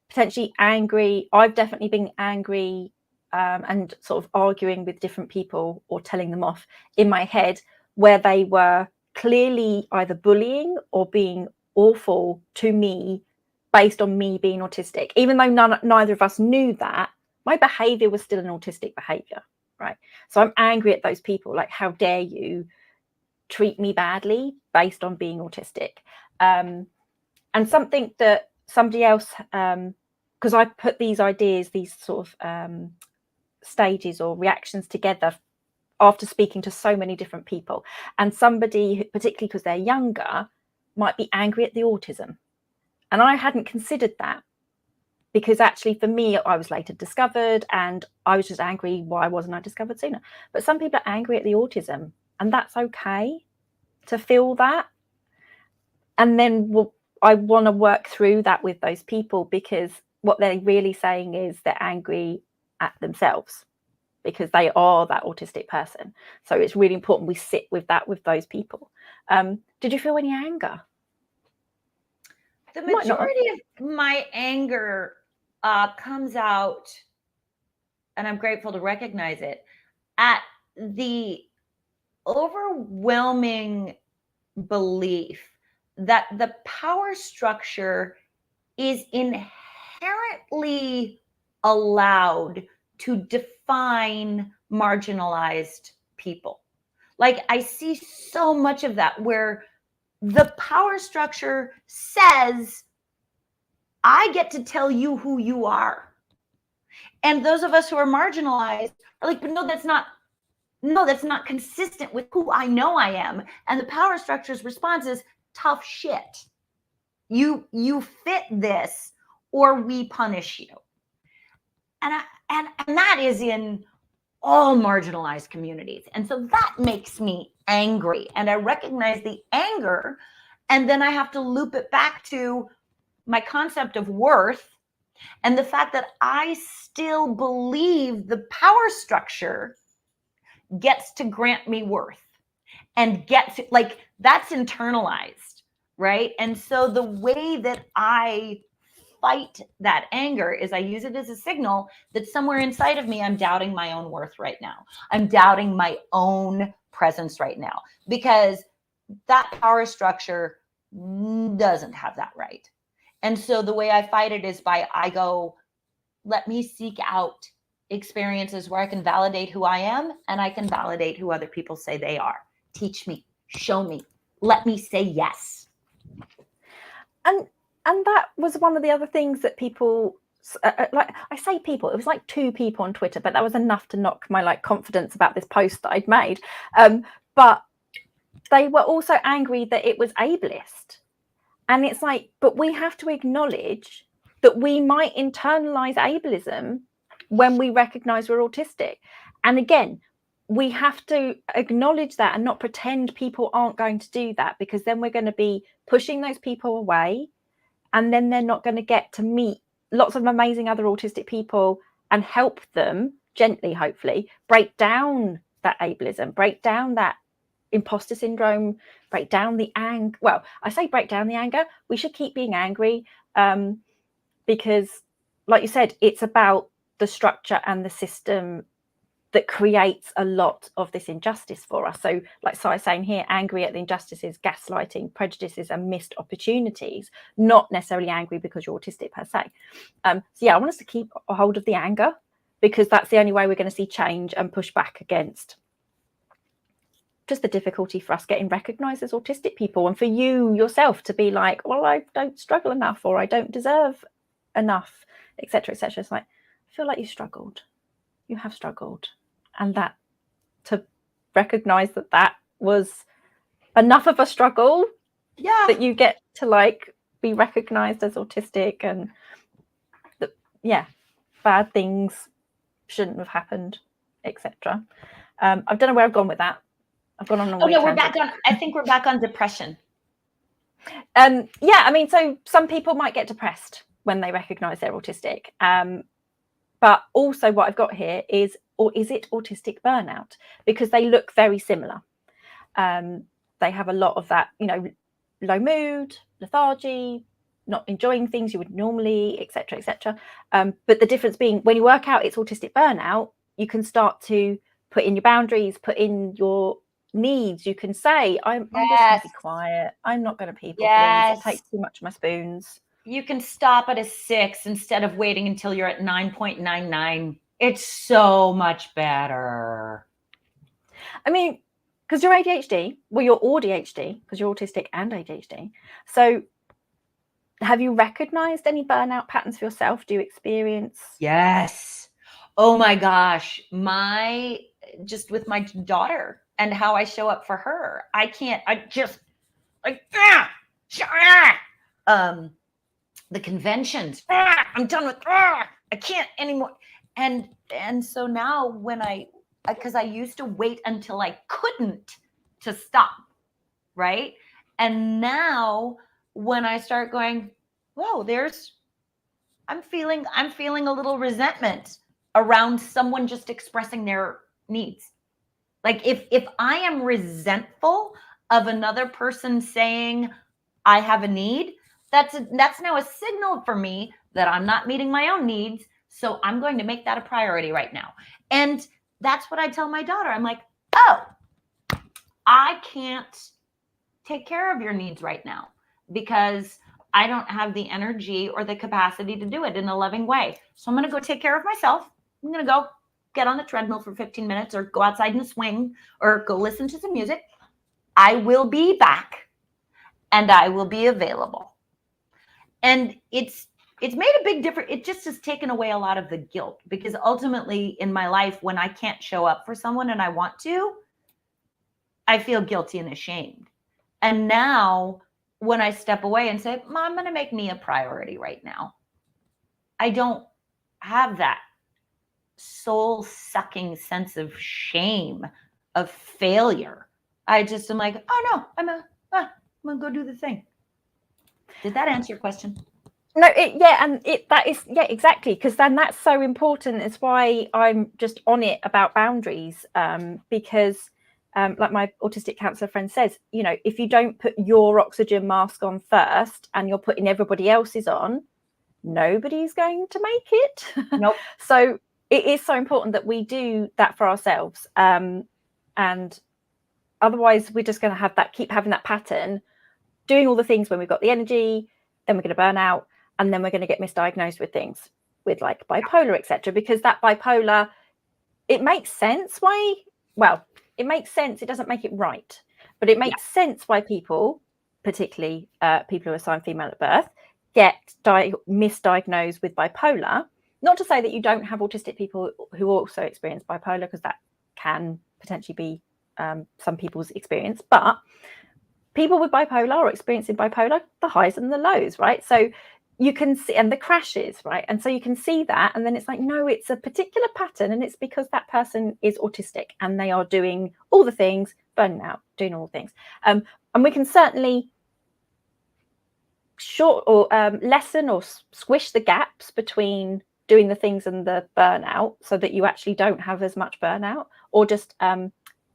Potentially angry. I've definitely been angry and sort of arguing with different people or telling them off in my head where they were clearly either bullying or being awful to me based on me being autistic. Even though neither of us knew that, my behavior was still an autistic behavior, right? So I'm angry at those people, like, how dare you treat me badly based on being autistic? And something that somebody else, because I put these ideas, these sort of stages or reactions together after speaking to so many different people, and somebody, particularly because they're younger, might be angry at the autism. And I hadn't considered that, because actually for me, I was later discovered and I was just angry, why wasn't I discovered sooner? But some people are angry at the autism, and that's okay to feel that. And then I want to work through that with those people, because what they're really saying is they're angry at themselves because they are that autistic person. So it's really important we sit with that with those people. Did you feel any anger? The majority of my anger comes out, and I'm grateful to recognize it, at the overwhelming belief that the power structure is inherently allowed to define marginalized people. Like, I see so much of that where the power structure says, I get to tell you who you are. And those of us who are marginalized are like, but no, that's not consistent with who I know I am. And the power structure's response is tough shit. You fit this, or we punish you. And that is in all marginalized communities. And so that makes me angry. And I recognize the anger, and then I have to loop it back to my concept of worth and the fact that I still believe the power structure gets to grant me worth and gets, like, that's internalized, right? And so the way that I fight that anger is I use it as a signal that somewhere inside of me, I'm doubting my own worth right now. I'm doubting my own presence right now, because that power structure doesn't have that right. And so the way I fight it is let me seek out experiences where I can validate who I am, and I can validate who other people say they are. Teach me, show me, let me say yes. And that was one of the other things that people like I say people, it was like 2 people on Twitter, but that was enough to knock my like confidence about this post that I'd made. But they were also angry that it was ableist. And it's like, but we have to acknowledge that we might internalize ableism when we recognize we're autistic. And again, we have to acknowledge that and not pretend people aren't going to do that, because then we're going to be pushing those people away, and then they're not going to get to meet lots of amazing other autistic people and help them gently, hopefully, break down that ableism, break down that imposter syndrome, break down the anger. Well, I say break down the anger. We should keep being angry, because, like you said, it's about the structure and the system that creates a lot of this injustice for us. So like Si is saying here, angry at the injustices, gaslighting, prejudices and missed opportunities, not necessarily angry because you're autistic per se. So yeah, I want us to keep a hold of the anger, because that's the only way we're going to see change and push back against just the difficulty for us getting recognized as autistic people, and for you yourself to be like, well, I don't struggle enough, or I don't deserve enough, etc., etc. It's like, I feel like you struggled. You have struggled, and that to recognize that that was enough of a struggle, that you get to like be recognized as autistic, and that bad things shouldn't have happened, etc. I don't know where I've gone with that. I've gone on a we're back on. I think we're back on depression. Yeah, I mean, so some people might get depressed when they recognize they're autistic. But also what I've got here is, or is it autistic burnout? Because they look very similar. They have a lot of that, you know, low mood, lethargy, not enjoying things you would normally, etc., etc. But the difference being, when you work out it's autistic burnout, you can start to put in your boundaries, put in your needs. You can say, I'm just going to be quiet. I'm not going to people please. It takes too much of my spoons. You can stop at a 6 instead of waiting until you're at 9.99. It's so much better. I mean, because you're ADHD, well, you're ADHD, because you're autistic and ADHD. So have you recognized any burnout patterns for yourself? Do you experience? Yes. Oh my gosh. Just with my daughter and how I show up for her. The conventions, I'm done with, I can't anymore. And so now because I used to wait until I couldn't to stop, right? And now when I start going, whoa, I'm feeling a little resentment around someone just expressing their needs. Like if I am resentful of another person saying I have a need, that's now a signal for me that I'm not meeting my own needs. So I'm going to make that a priority right now. And that's what I tell my daughter. I'm like, oh, I can't take care of your needs right now because I don't have the energy or the capacity to do it in a loving way. So I'm going to go take care of myself. I'm going to go get on the treadmill for 15 minutes or go outside in the swing or go listen to some music. I will be back and I will be available. And it's made a big difference. It just has taken away a lot of the guilt, because ultimately in my life, when I can't show up for someone and I want to, I feel guilty and ashamed. And now when I step away and say, Mom, I'm going to make me a priority right now, I don't have that soul sucking sense of shame, of failure. I just am like, oh no, I'm going to go do the thing. Did that answer your question? No, exactly, because then that's so important. It's why I'm just on it about boundaries, because like my autistic counsellor friend says, you know, if you don't put your oxygen mask on first and you're putting everybody else's on, nobody's going to make it. Nope. So it is so important that we do that for ourselves, and otherwise we're just going to keep having that pattern, doing all the things when we've got the energy, then we're going to burn out, and then we're going to get misdiagnosed with things, with like bipolar, etc. Because that bipolar, it makes sense why, well, it makes sense. It doesn't make it right, but it makes sense why people, particularly people who are assigned female at birth, get misdiagnosed with bipolar. Not to say that you don't have autistic people who also experience bipolar, because that can potentially be some people's experience, but people with bipolar are experiencing bipolar, the highs and the lows, right? So you can see, and the crashes, right? And so you can see that, and then it's like, no, it's a particular pattern, and it's because that person is autistic and they are doing all the things, burning out, doing all the things. And we can certainly lessen or squish the gaps between doing the things and the burnout, so that you actually don't have as much burnout, or just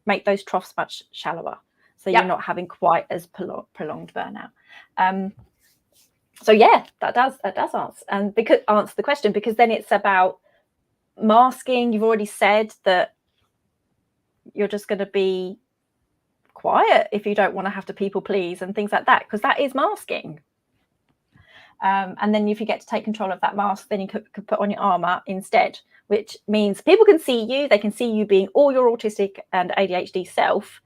make those troughs much shallower, so you're not having quite as prolonged burnout. So yeah, that does answer, and because answer the question, because then it's about masking. You've already said that you're just going to be quiet if you don't want to have to people please and things like that, because that is masking. And then if you get to take control of that mask, then you could put on your armor instead, which means people can see you. They can see you being all your autistic and ADHD self,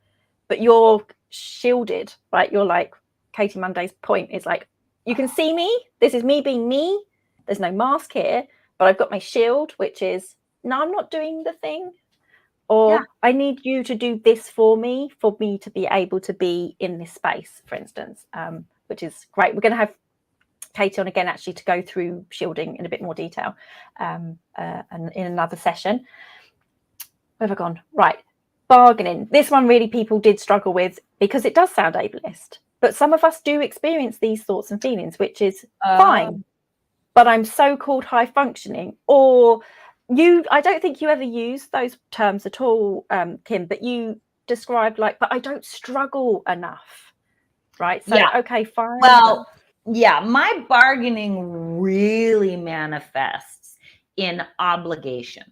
but you're shielded, right? You're like Katie Monday's point is like, you can see me. This is me being me. There's no mask here, but I've got my shield, which is, no, I'm not doing the thing. Or I need you to do this for me to be able to be in this space, for instance, which is great. We're going to have Katie on again, actually, to go through shielding in a bit more detail and in another session. Where have I gone? Right. Bargaining. This one really people did struggle with, because it does sound ableist. But some of us do experience these thoughts and feelings, which is fine. But I'm so-called high functioning. Or I don't think you ever use those terms at all, Kim, but you described like, but I don't struggle enough. Right. So, okay, fine. Well, yeah, my bargaining really manifests in obligation.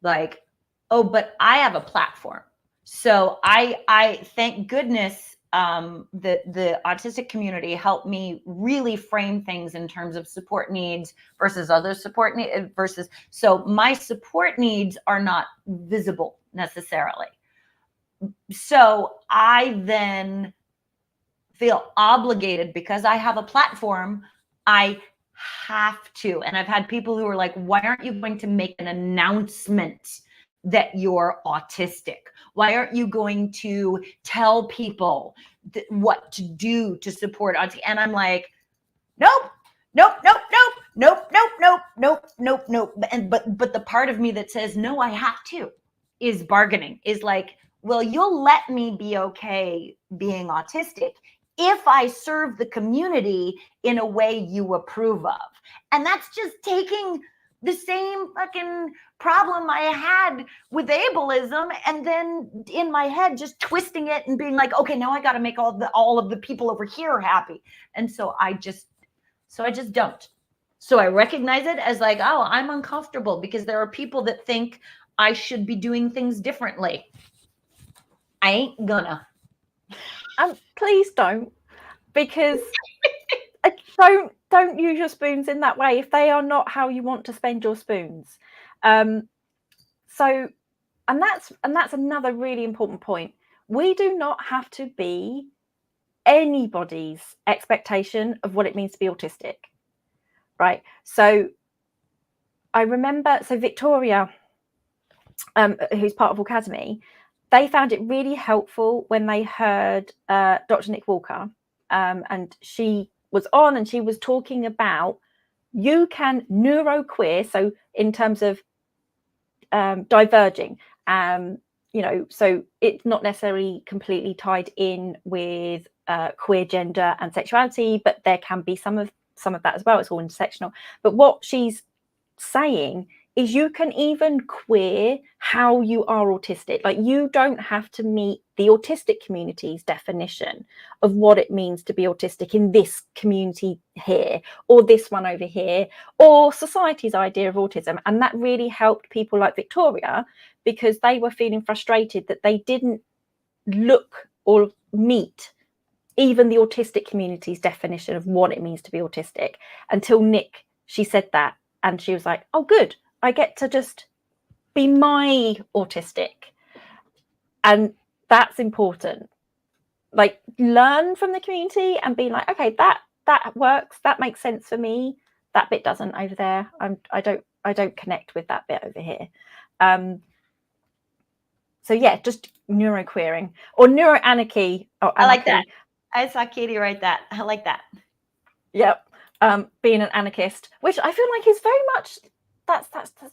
Like, oh, but I have a platform. So I thank goodness the autistic community helped me really frame things in terms of support needs versus other support needs versus, so my support needs are not visible necessarily. So I then feel obligated, because I have a platform, I have to. And I've had people who are like, why aren't you going to make an announcement that you're autistic? Why aren't you going to tell people what to do to support autism? And I'm like, nope. And but the part of me that says, no, I have to, is bargaining, is like, well, you'll let me be okay being autistic if I serve the community in a way you approve of. And that's just taking the same fucking problem I had with ableism, and then in my head just twisting it and being like, okay, now I got to make all of the people over here happy. And so I just don't. So I recognize it as like, oh, I'm uncomfortable because there are people that think I should be doing things differently. I ain't gonna. Please don't, because don't use your spoons in that way if they are not how you want to spend your spoons. So that's another really important point. We do not have to be anybody's expectation of what it means to be autistic, right? So I remember, Victoria, who's part of Aucademy, they found it really helpful when they heard Dr. Nick Walker, and she was on and she was talking about, you can neuroqueer, so in terms of diverging, so it's not necessarily completely tied in with queer gender and sexuality, but there can be some of that as well. It's all intersectional. But what she's saying is you can even queer how you are autistic. Like, you don't have to meet the autistic community's definition of what it means to be autistic in this community here, or this one over here, or society's idea of autism. And that really helped people like Victoria, because they were feeling frustrated that they didn't look or meet even the autistic community's definition of what it means to be autistic, until Nick, she said that, and she was like, oh, good. I get to just be my autistic. And that's important. Like, learn from the community and be like, okay, that works, that makes sense for me. That bit doesn't over there. I don't connect with that bit over here. So yeah, just neuroqueering or neuroanarchy. Oh, I like that. I saw Katie write that. I like that. Yep. Being an anarchist, which I feel like is very much that's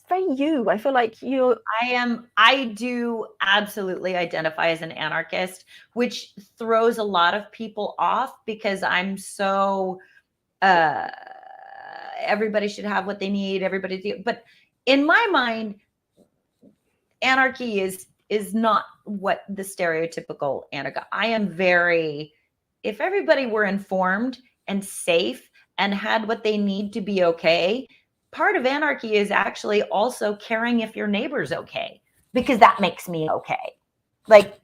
very you. I feel like you. I do absolutely identify as an anarchist, which throws a lot of people off because I'm so everybody should have what they need, everybody do. But in my mind, anarchy is not what the stereotypical anarchy. I am very, if everybody were informed and safe and had what they need to be okay, part of anarchy is actually also caring if your neighbor's okay, because that makes me okay. Like,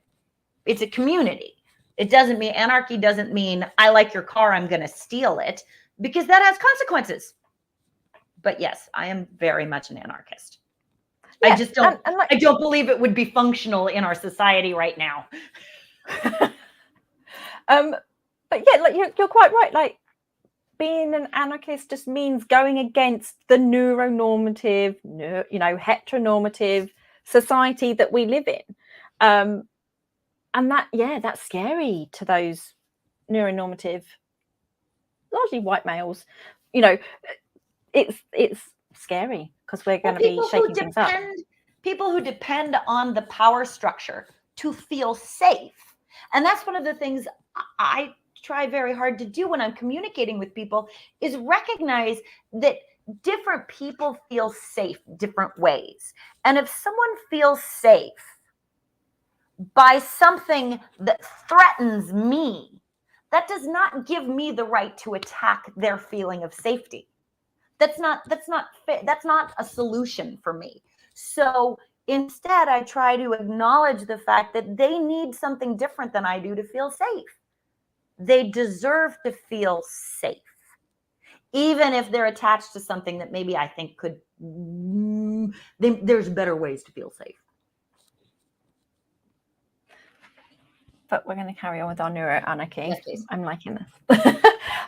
it's a community. It doesn't mean, anarchy doesn't mean I like your car, I'm going to steal it, because that has consequences. But yes, I am very much an anarchist. Yeah, I just don't, I don't believe it would be functional in our society right now. But yeah, like you're quite right. Like, being an anarchist just means going against the neuronormative, heteronormative society that we live in. And that, yeah, that's scary to those neuronormative, largely white males. It's scary because we're going to be shaking things up. People who depend on the power structure to feel safe. And that's one of the things I try very hard to do when I'm communicating with people, is recognize that different people feel safe different ways. And if someone feels safe by something that threatens me, that does not give me the right to attack their feeling of safety. That's not a solution for me. So instead, I try to acknowledge the fact that they need something different than I do to feel safe. They deserve to feel safe, even if they're attached to something that maybe I think could, there's better ways to feel safe. But we're going to carry on with our neuroanarchy. Yes, please. I'm liking this.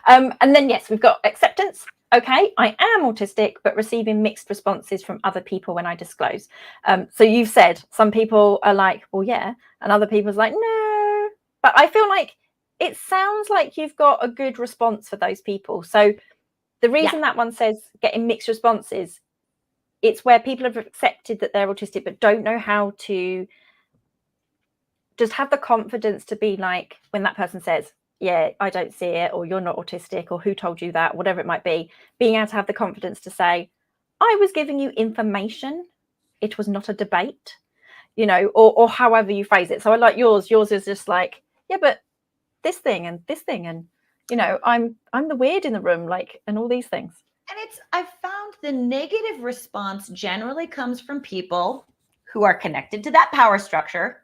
And then, yes, we've got acceptance. Okay, I am autistic, but receiving mixed responses from other people when I disclose. So you've said some people are like, well, yeah, and other people's like, no. But I feel like it sounds like you've got a good response for those people. So the reason that one says getting mixed responses, it's where people have accepted that they're autistic, but don't know how to just have the confidence to be like, when that person says, yeah, I don't see it, or you're not autistic, or who told you that, whatever it might be, being able to have the confidence to say, I was giving you information. It was not a debate, or however you phrase it. So I like yours. Yours is just like, yeah, but this thing and this thing, and I'm the weird in the room, like, and all these things. And I've found the negative response generally comes from people who are connected to that power structure,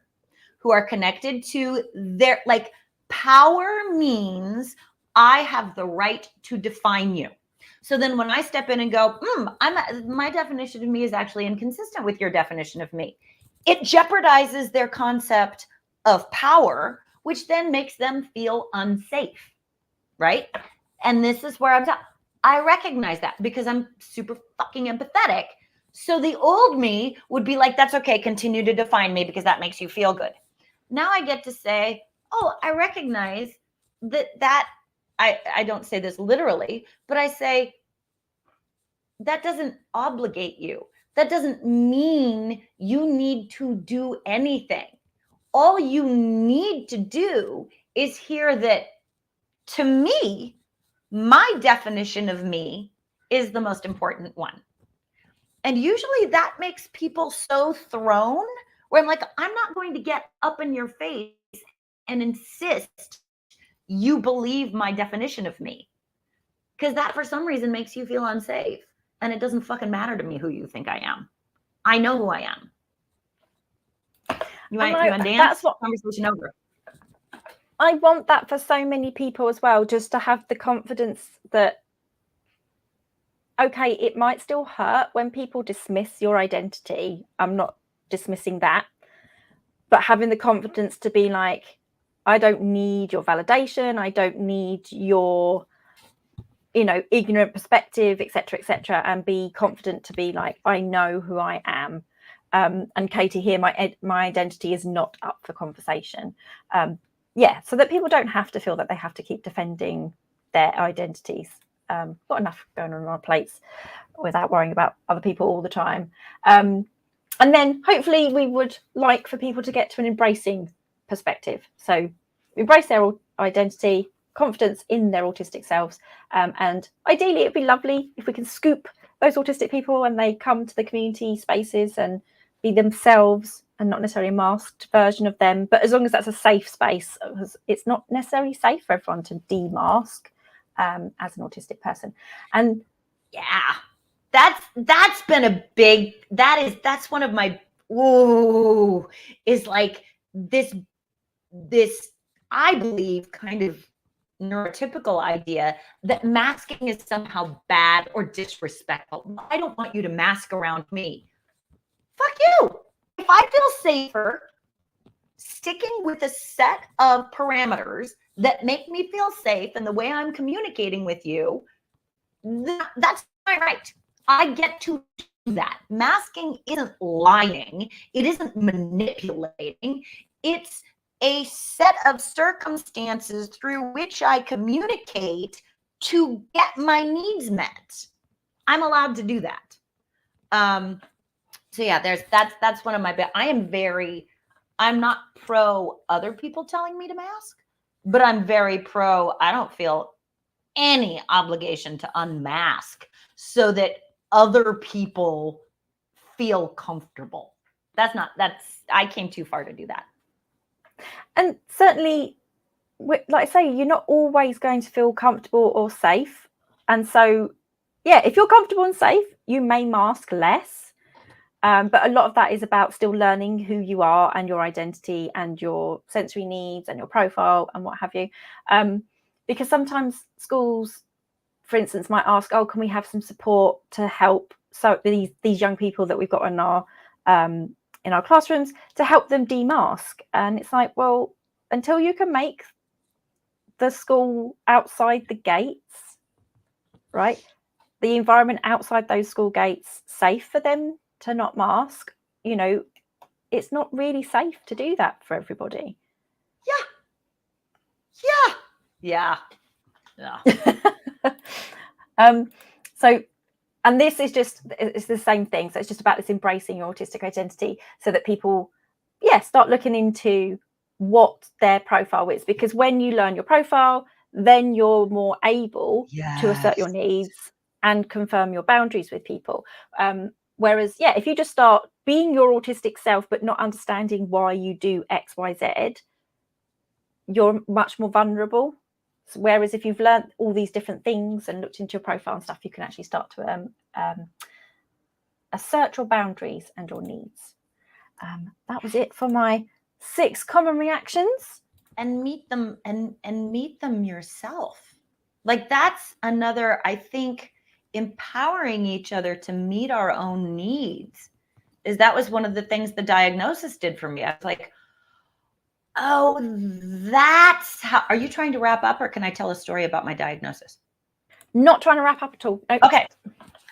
who are connected to their, like, power means I have the right to define you. So then when I step in and go, my definition of me is actually inconsistent with your definition of me, it jeopardizes their concept of power, which then makes them feel unsafe, right? And this is where I recognize that because I'm super fucking empathetic. So the old me would be like, that's okay, continue to define me because that makes you feel good. Now I get to say, oh, I recognize that I don't say this literally, but I say, that doesn't obligate you. That doesn't mean you need to do anything. All you need to do is hear that, to me, my definition of me is the most important one. And usually that makes people so thrown, where I'm like, I'm not going to get up in your face and insist you believe my definition of me, because that for some reason makes you feel unsafe. And it doesn't fucking matter to me who you think I am. I know who I am. You want to dance? That's what Conversation over. I want that for so many people as well, just to have the confidence that, okay, it might still hurt when people dismiss your identity. I'm not dismissing that, but having the confidence to be like, I don't need your validation. I don't need your ignorant perspective, etc., and be confident to be like, I know who I am. And Katie here, my identity is not up for conversation. So that people don't have to feel that they have to keep defending their identities. Got enough going on our plates without worrying about other people all the time. And then hopefully we would like for people to get to an embracing perspective. So embrace their identity, confidence in their autistic selves. And ideally, it'd be lovely if we can scoop those autistic people and they come to the community spaces and be themselves and not necessarily a masked version of them. But as long as that's a safe space, because it's not necessarily safe for everyone to demask as an autistic person. And yeah, that's been a big, that's one of my, is like this, I believe, kind of neurotypical idea that masking is somehow bad or disrespectful. I don't want you to mask around me. Fuck you. If I feel safer sticking with a set of parameters that make me feel safe and the way I'm communicating with you, that's my right. I get to do that. Masking isn't lying. It isn't manipulating. It's a set of circumstances through which I communicate to get my needs met. I'm allowed to do that. So yeah, that's one of my I'm not pro other people telling me to mask, but I'm very pro, I don't feel any obligation to unmask so that other people feel comfortable. I came too far to do that. And certainly, like I say, you're not always going to feel comfortable or safe. And so, yeah, if you're comfortable and safe, you may mask less. But a lot of that is about still learning who you are and your identity and your sensory needs and your profile and what have you. Because sometimes schools, for instance, might ask, oh, can we have some support to help so these young people that we've got in our classrooms to help them demask? And it's like, well, until you can make the school outside the gates, right, the environment outside those school gates safe for them to not mask, it's not really safe to do that for everybody. Yeah. So, and this is it's the same thing. So it's just about this embracing your autistic identity so that people, start looking into what their profile is, because when you learn your profile, then you're more able to assert your needs and confirm your boundaries with people. Whereas, if you just start being your autistic self, but not understanding why you do X, Y, Z, you're much more vulnerable. Whereas if you've learned all these different things and looked into your profile and stuff, you can actually start to assert your boundaries and your needs. That was it for my 6 common reactions. And meet them and meet them yourself. Like that's another, I think, empowering each other to meet our own needs. That was one of the things the diagnosis did for me. I was like, oh, that's how. Are you trying to wrap up, or can I tell a story about my diagnosis? Not trying to wrap up at all. Nope. Okay.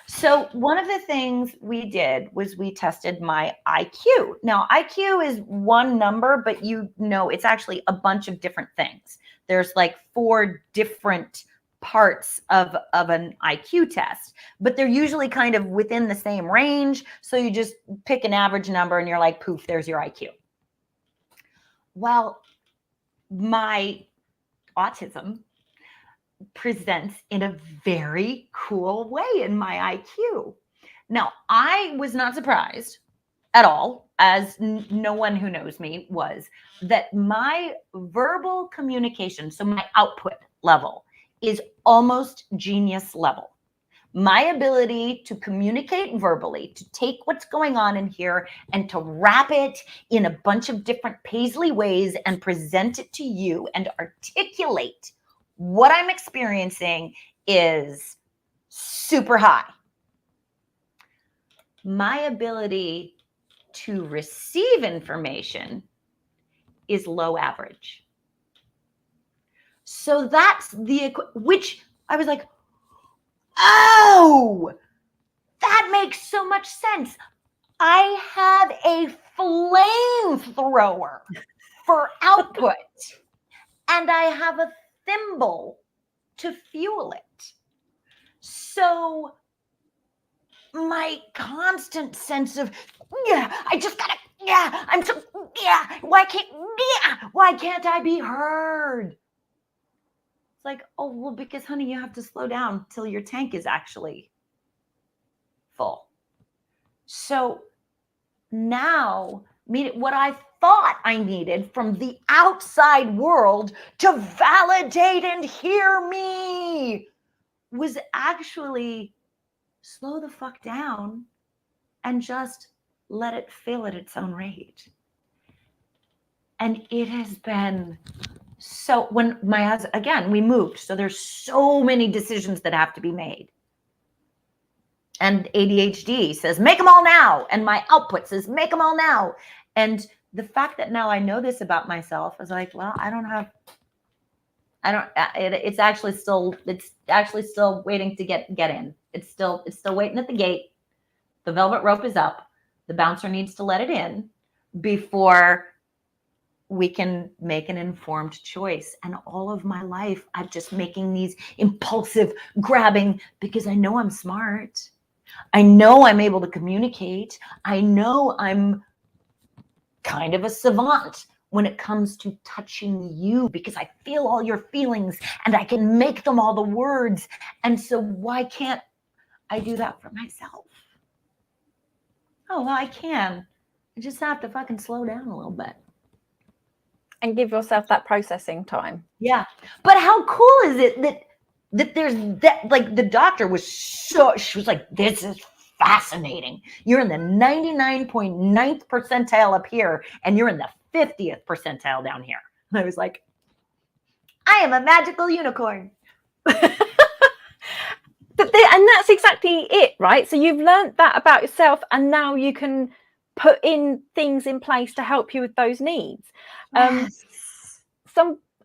So one of the things we did was we tested my IQ. Now, IQ is one number, but it's actually a bunch of different things. There's like 4 different parts of an IQ test, but they're usually kind of within the same range. So you just pick an average number and you're like, poof, there's your IQ. Well, my autism presents in a very cool way in my IQ. Now, I was not surprised at all, as no one who knows me was, that my verbal communication, so my output level, is almost genius level. My ability to communicate verbally, to take what's going on in here and to wrap it in a bunch of different paisley ways and present it to you and articulate what I'm experiencing is super high. My ability to receive information is low average. So that's which I was like, oh, that makes so much sense. I have a flamethrower for output, and I have a thimble to fuel it. So my constant sense of, yeah, I just gotta, yeah, I'm so, yeah, why can't I be heard? It's like, oh, well, because honey, you have to slow down till your tank is actually full. So now, what I thought I needed from the outside world to validate and hear me was actually slow the fuck down and just let it feel at its own rate. And it has been so, when my husband, again, we moved, so there's so many decisions that have to be made. And ADHD says, make them all now. And my output says, make them all now. And the fact that now I know this about myself is like, well, it's actually still waiting to get in. It's still waiting at the gate. The velvet rope is up. The bouncer needs to let it in before we can make an informed choice. And all of my life, I'm just making these impulsive grabbing because I know I'm smart. I know I'm able to communicate. I know I'm kind of a savant when it comes to touching you because I feel all your feelings and I can make them all the words. And so why can't I do that for myself? Oh, well, I can. I just have to fucking slow down a little bit. And give yourself that processing time. Yeah. But how cool is it that there's that, like, the doctor was she was like, this is fascinating. You're in the 99.9th percentile up here, and you're in the 50th percentile down here. And I was like, I am a magical unicorn. And that's exactly it, right? So you've learned that about yourself, and now you can put in things in place to help you with those needs. Yes.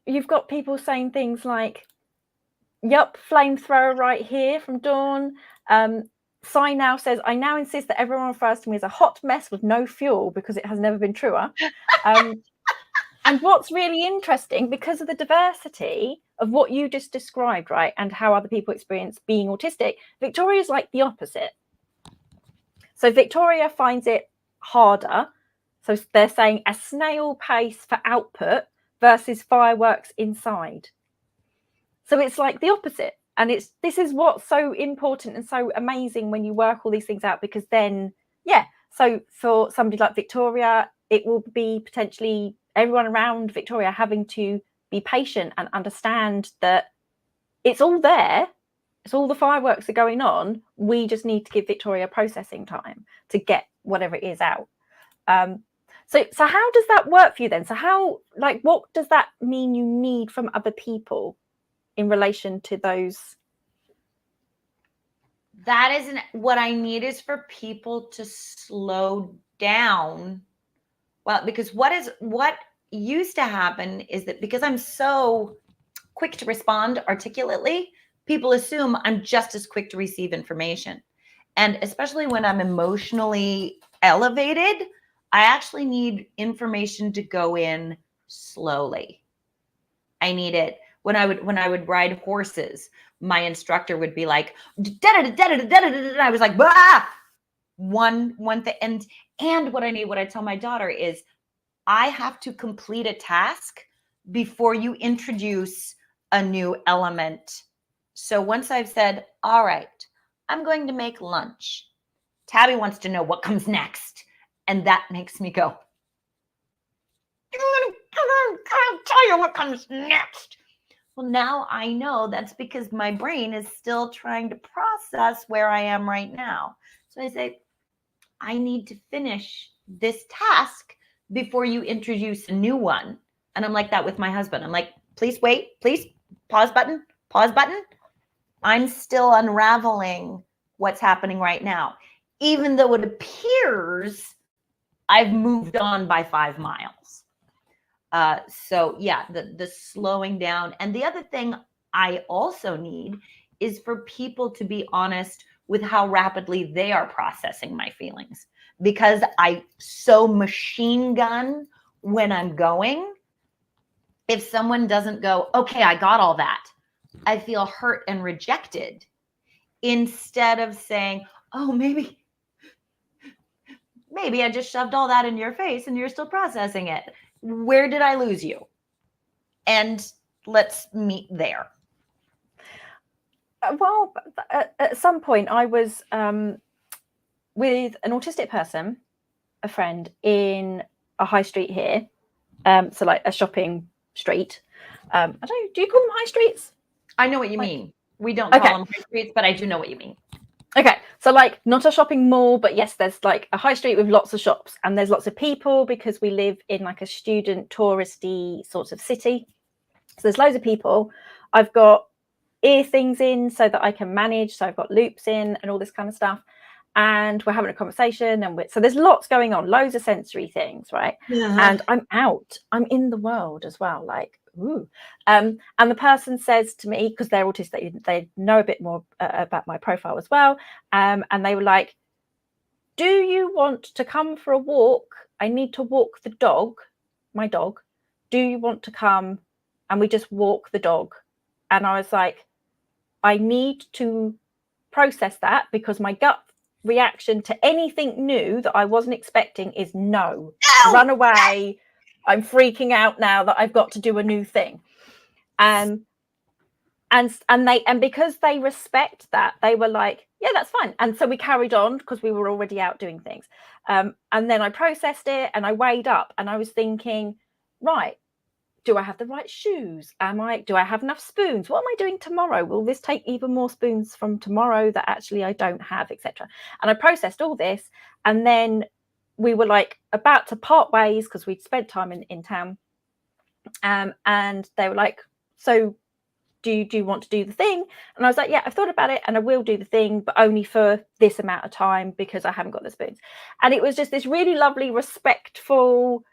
You've got people saying things like, yup, flamethrower right here from Dawn. Sai now says, I now insist that everyone refers to me as a hot mess with no fuel because it has never been truer. And what's really interesting, because of the diversity of what you just described, right, and how other people experience being autistic, Victoria's like the opposite. So Victoria finds it harder. So they're saying a snail pace for output versus fireworks inside. So it's like the opposite. And this is what's so important and so amazing when you work all these things out, because then, yeah, so for somebody like Victoria, it will be potentially everyone around Victoria having to be patient and understand that it's all there. It's all the fireworks are going on. We just need to give Victoria processing time to get whatever it is out. So how does that work for you then? So what does that mean you need from other people in relation to those? That isn't what I need, is for people to slow down. Well, because what used to happen is that because I'm so quick to respond articulately, people assume I'm just as quick to receive information. And especially when I'm emotionally elevated, I actually need information to go in slowly. I need it. When I would ride horses, my instructor would be like, I was like, bah! One thing. And what I tell my daughter is, I have to complete a task before you introduce a new element. So once I've said, all right, I'm going to make lunch, Tabby wants to know what comes next. And that makes me go, I'll tell you what comes next. Well, now I know that's because my brain is still trying to process where I am right now. So I say, I need to finish this task before you introduce a new one. And I'm like that with my husband. I'm like, please wait, please, pause button. I'm still unraveling what's happening right now, even though it appears I've moved on by 5 miles. So yeah, the slowing down. And the other thing I also need is for people to be honest with how rapidly they are processing my feelings, because I so machine gun when I'm going. If someone doesn't go, okay, I got all that, I feel hurt and rejected, instead of saying, oh, maybe I just shoved all that in your face and you're still processing it. Where did I lose you? And let's meet there. Well, at some point I was with an autistic person, a friend, in a high street here. So like a shopping street. I don't know, do you call them high streets? I know what you mean. We don't call them high streets, but I do know what you mean. Okay, so like not a shopping mall, but yes, there's like a high street with lots of shops, and there's lots of people because we live in like a student touristy sort of city. So there's loads of people. I've got ear things in so that I can manage. So I've got loops in and all this kind of stuff. And we're having a conversation, and so there's lots going on, loads of sensory things, right? And I'm out, I'm in the world as well, like, ooh. And the person says to me, because they're autistic, they know a bit more about my profile as well. And they were like, do you want to come for a walk? I need to walk the dog, my dog. Do you want to come and we just walk the dog? And I was like, I need to process that, because my gut reaction to anything new that I wasn't expecting is no. Run away. I'm freaking out now that I've got to do a new thing. And because they respect that, they were like, yeah, that's fine. And so we carried on because we were already out doing things. And then I processed it and I weighed up, and I was thinking, right, do I have the right shoes? Do I have enough spoons? What am I doing tomorrow? Will this take even more spoons from tomorrow that actually I don't have, etc.? And I processed all this, and then we were like about to part ways because we'd spent time in town. And they were like, so do you want to do the thing? And I was like, yeah, I've thought about it and I will do the thing, but only for this amount of time because I haven't got the spoons. And it was just this really lovely, respectful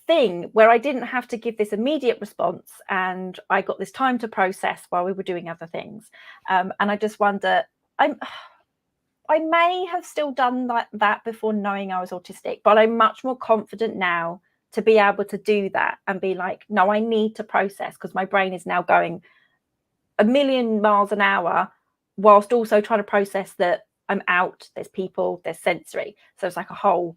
thing where I didn't have to give this immediate response, and I got this time to process while we were doing other things. And I just wonder, I may have still done that before knowing I was autistic, but I'm much more confident now to be able to do that and be like, no, I need to process, because my brain is now going a million miles an hour whilst also trying to process that I'm out, there's people, there's sensory. So it's like a whole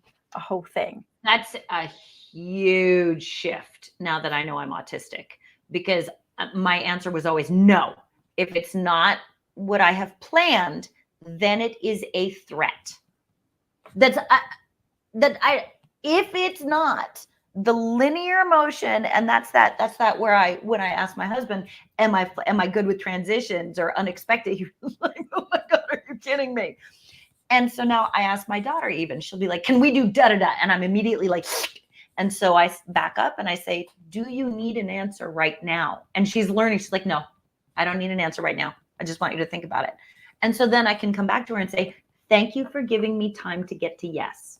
thing. That's a huge shift now that I know I'm autistic, because my answer was always no. If it's not what I have planned, then it is a threat. If it's not the linear motion, and that's that where when I asked my husband, am I good with transitions or unexpected? He was like, oh my God, are you kidding me? And so now I ask my daughter, even she'll be like, can we do da da da? And I'm immediately like, and so I back up and I say, do you need an answer right now? And she's learning. She's like, no, I don't need an answer right now. I just want you to think about it. And so then I can come back to her and say, thank you for giving me time to get to yes.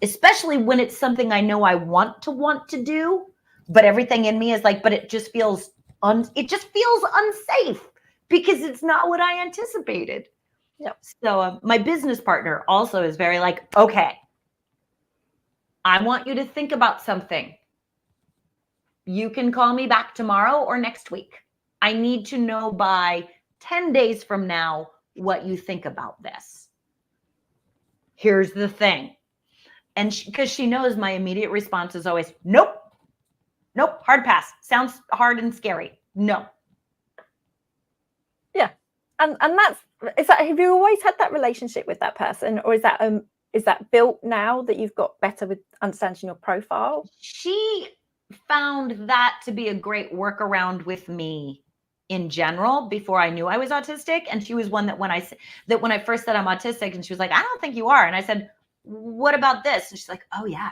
Especially when it's something I know I want to do, but everything in me is like, but it just feels unsafe because it's not what I anticipated. Yep. So my business partner also is very like, okay, I want you to think about something. You can call me back tomorrow or next week. I need to know by 10 days from now what you think about this. Here's the thing. And because she knows my immediate response is always, nope, hard pass. Sounds hard and scary. No. Yeah. And have you always had that relationship with that person, or is that built now that you've got better with understanding your profile? She found that to be a great workaround with me in general before I knew I was autistic. And she was one that when I first said I'm autistic, and she was like, I don't think you are. And I said, what about this? And she's like, oh yeah,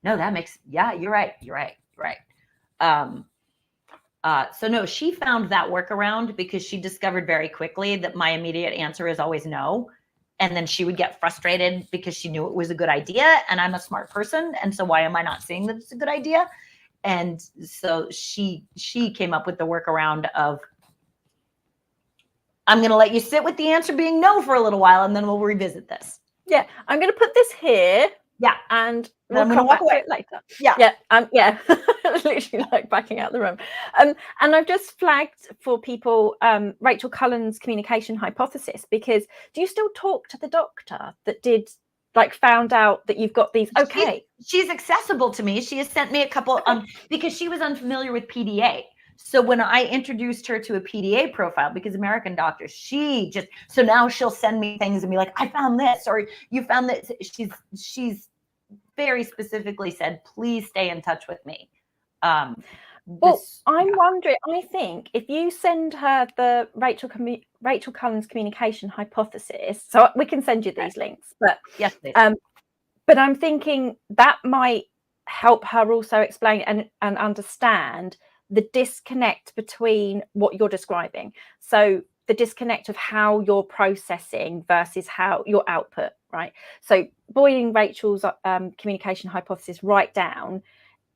no, you're right. So no, she found that workaround because she discovered very quickly that my immediate answer is always no. And then she would get frustrated because she knew it was a good idea, and I'm a smart person. And so why am I not seeing that it's a good idea? And so she came up with the workaround of I'm going to let you sit with the answer being no for a little while, and then we'll revisit this. Yeah, I'm going to put this here. Yeah. And Then I'm we'll gonna come walk back to away. it later. Yeah. Yeah. Literally like backing out the room. And I've just flagged for people Rachel Cullen's communication hypothesis, because do you still talk to the doctor that did like found out that you've got these? Okay. She's accessible to me. She has sent me a couple because she was unfamiliar with PDA. So when I introduced her to a PDA profile, because American doctors, so now she'll send me things and be like, I found this, or you found this. She's very specifically said, please stay in touch with me. Well, I'm wondering, I think if you send her the Rachel Cullen's communication hypothesis, so we can send you these links, but yes, please. But I'm thinking that might help her also explain and understand the disconnect between what you're describing. So the disconnect of how you're processing versus how your output, right? So boiling Rachel's communication hypothesis right down,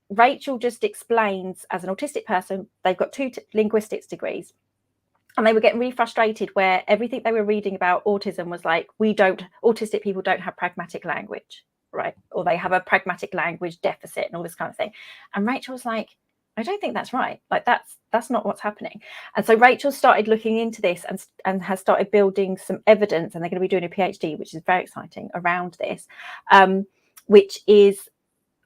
Rachel just explains, as an autistic person, they've got 2 linguistics degrees. And they were getting really frustrated where everything they were reading about autism was like, autistic people don't have pragmatic language, right? Or they have a pragmatic language deficit and all this kind of thing. And Rachel was like, I don't think that's right. Like that's not what's happening. And so Rachel started looking into this and has started building some evidence, and they're going to be doing a PhD, which is very exciting, around this, which is,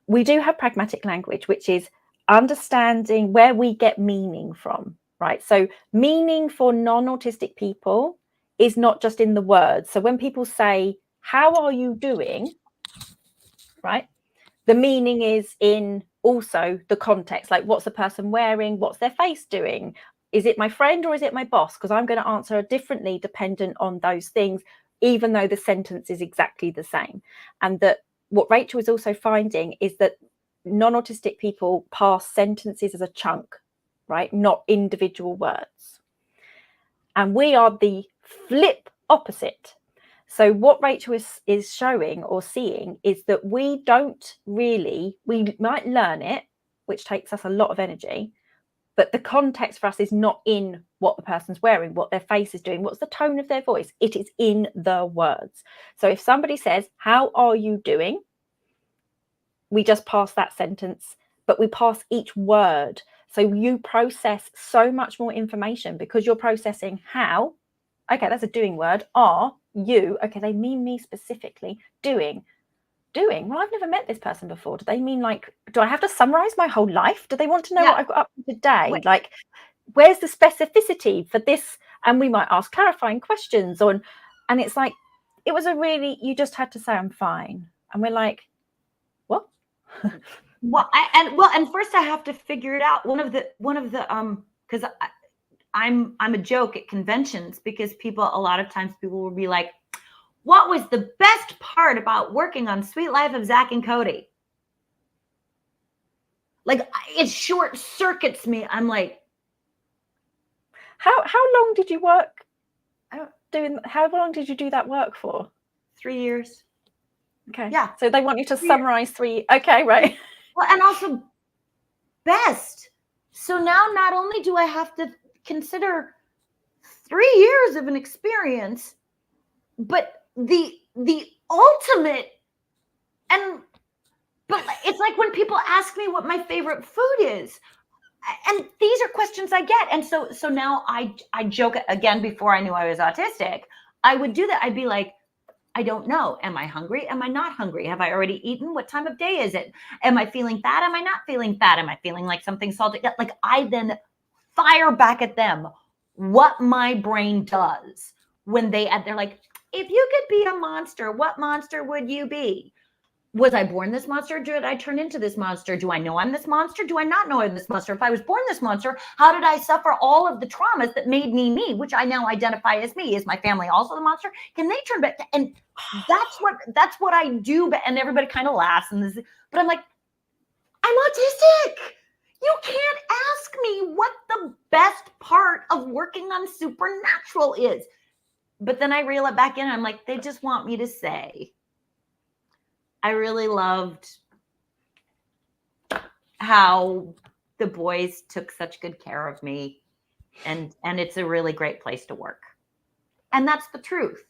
we do have pragmatic language, which is understanding where we get meaning from, right? So meaning for non-autistic people is not just in the words. So when people say, how are you doing, right? The meaning is in also the context, like what's the person wearing, what's their face doing? Is it my friend or is it my boss? Because I'm going to answer differently dependent on those things, even though the sentence is exactly the same. And that what Rachel is also finding is that non-autistic people pass sentences as a chunk, right? Not individual words. And we are the flip opposite. So what Rachel is showing or seeing is that we might learn it, which takes us a lot of energy, but the context for us is not in what the person's wearing, what their face is doing, what's the tone of their voice. It is in the words. So if somebody says, how are you doing? We just pass that sentence, but we pass each word. So you process so much more information because you're processing how. Okay, that's a doing word. Are you, okay, they mean me specifically. Doing. Well, I've never met this person before. Do they mean like, do I have to summarize my whole life? Do they want to know what I've got up to today? Like, where's the specificity for this? And we might ask clarifying questions on, and it's like, it was you just had to say, I'm fine. And we're like, what? And first I have to figure it out. One of the because I'm a joke at conventions, because a lot of times people will be like, what was the best part about working on Sweet Life of Zack and Cody? Like, it short circuits me. I'm like, how long did you work how long did you do that work for? 3 years. Okay. Yeah. So they want you to summarize 3. Okay, right. Well, and also best. So now not only do I have to consider 3 years of an experience, but the ultimate, but it's like when people ask me what my favorite food is, and these are questions I get. And so now I joke again, before I knew I was autistic, I would do that. I'd be like, I don't know. Am I hungry? Am I not hungry? Have I already eaten? What time of day is it? Am I feeling fat? Am I not feeling fat? Am I feeling like something salty? Like, I then fire back at them what my brain does when they're like, if you could be a monster, what monster would you be? Was I born this monster? Did I turn into this monster? Do I know I'm this monster? Do I not know I'm this monster? If I was born this monster, how did I suffer all of the traumas that made me me, which I now identify as me? Is my family also the monster? Can they turn back? And that's what I do. And everybody kind of laughs. But I'm like, I'm autistic. You can't ask me what the best part of working on Supernatural is. But then I reel it back in. I'm like, they just want me to say, I really loved how the boys took such good care of me, and it's a really great place to work. And that's the truth.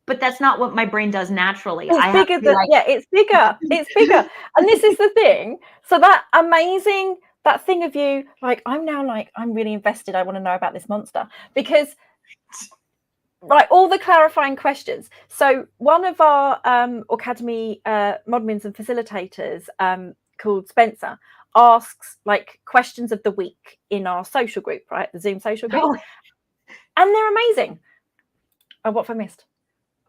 But that's not what my brain does naturally. It's bigger than, it's bigger. It's bigger. And this is the thing. So that amazing, that thing of you, like, I'm now like, I'm really invested. I want to know about this monster because, right, all the clarifying questions. So one of our Aucademy modmins and facilitators called Spencer asks like questions of the week in our social group, right? The Zoom social group. Oh. And they're amazing. Oh, what have I missed?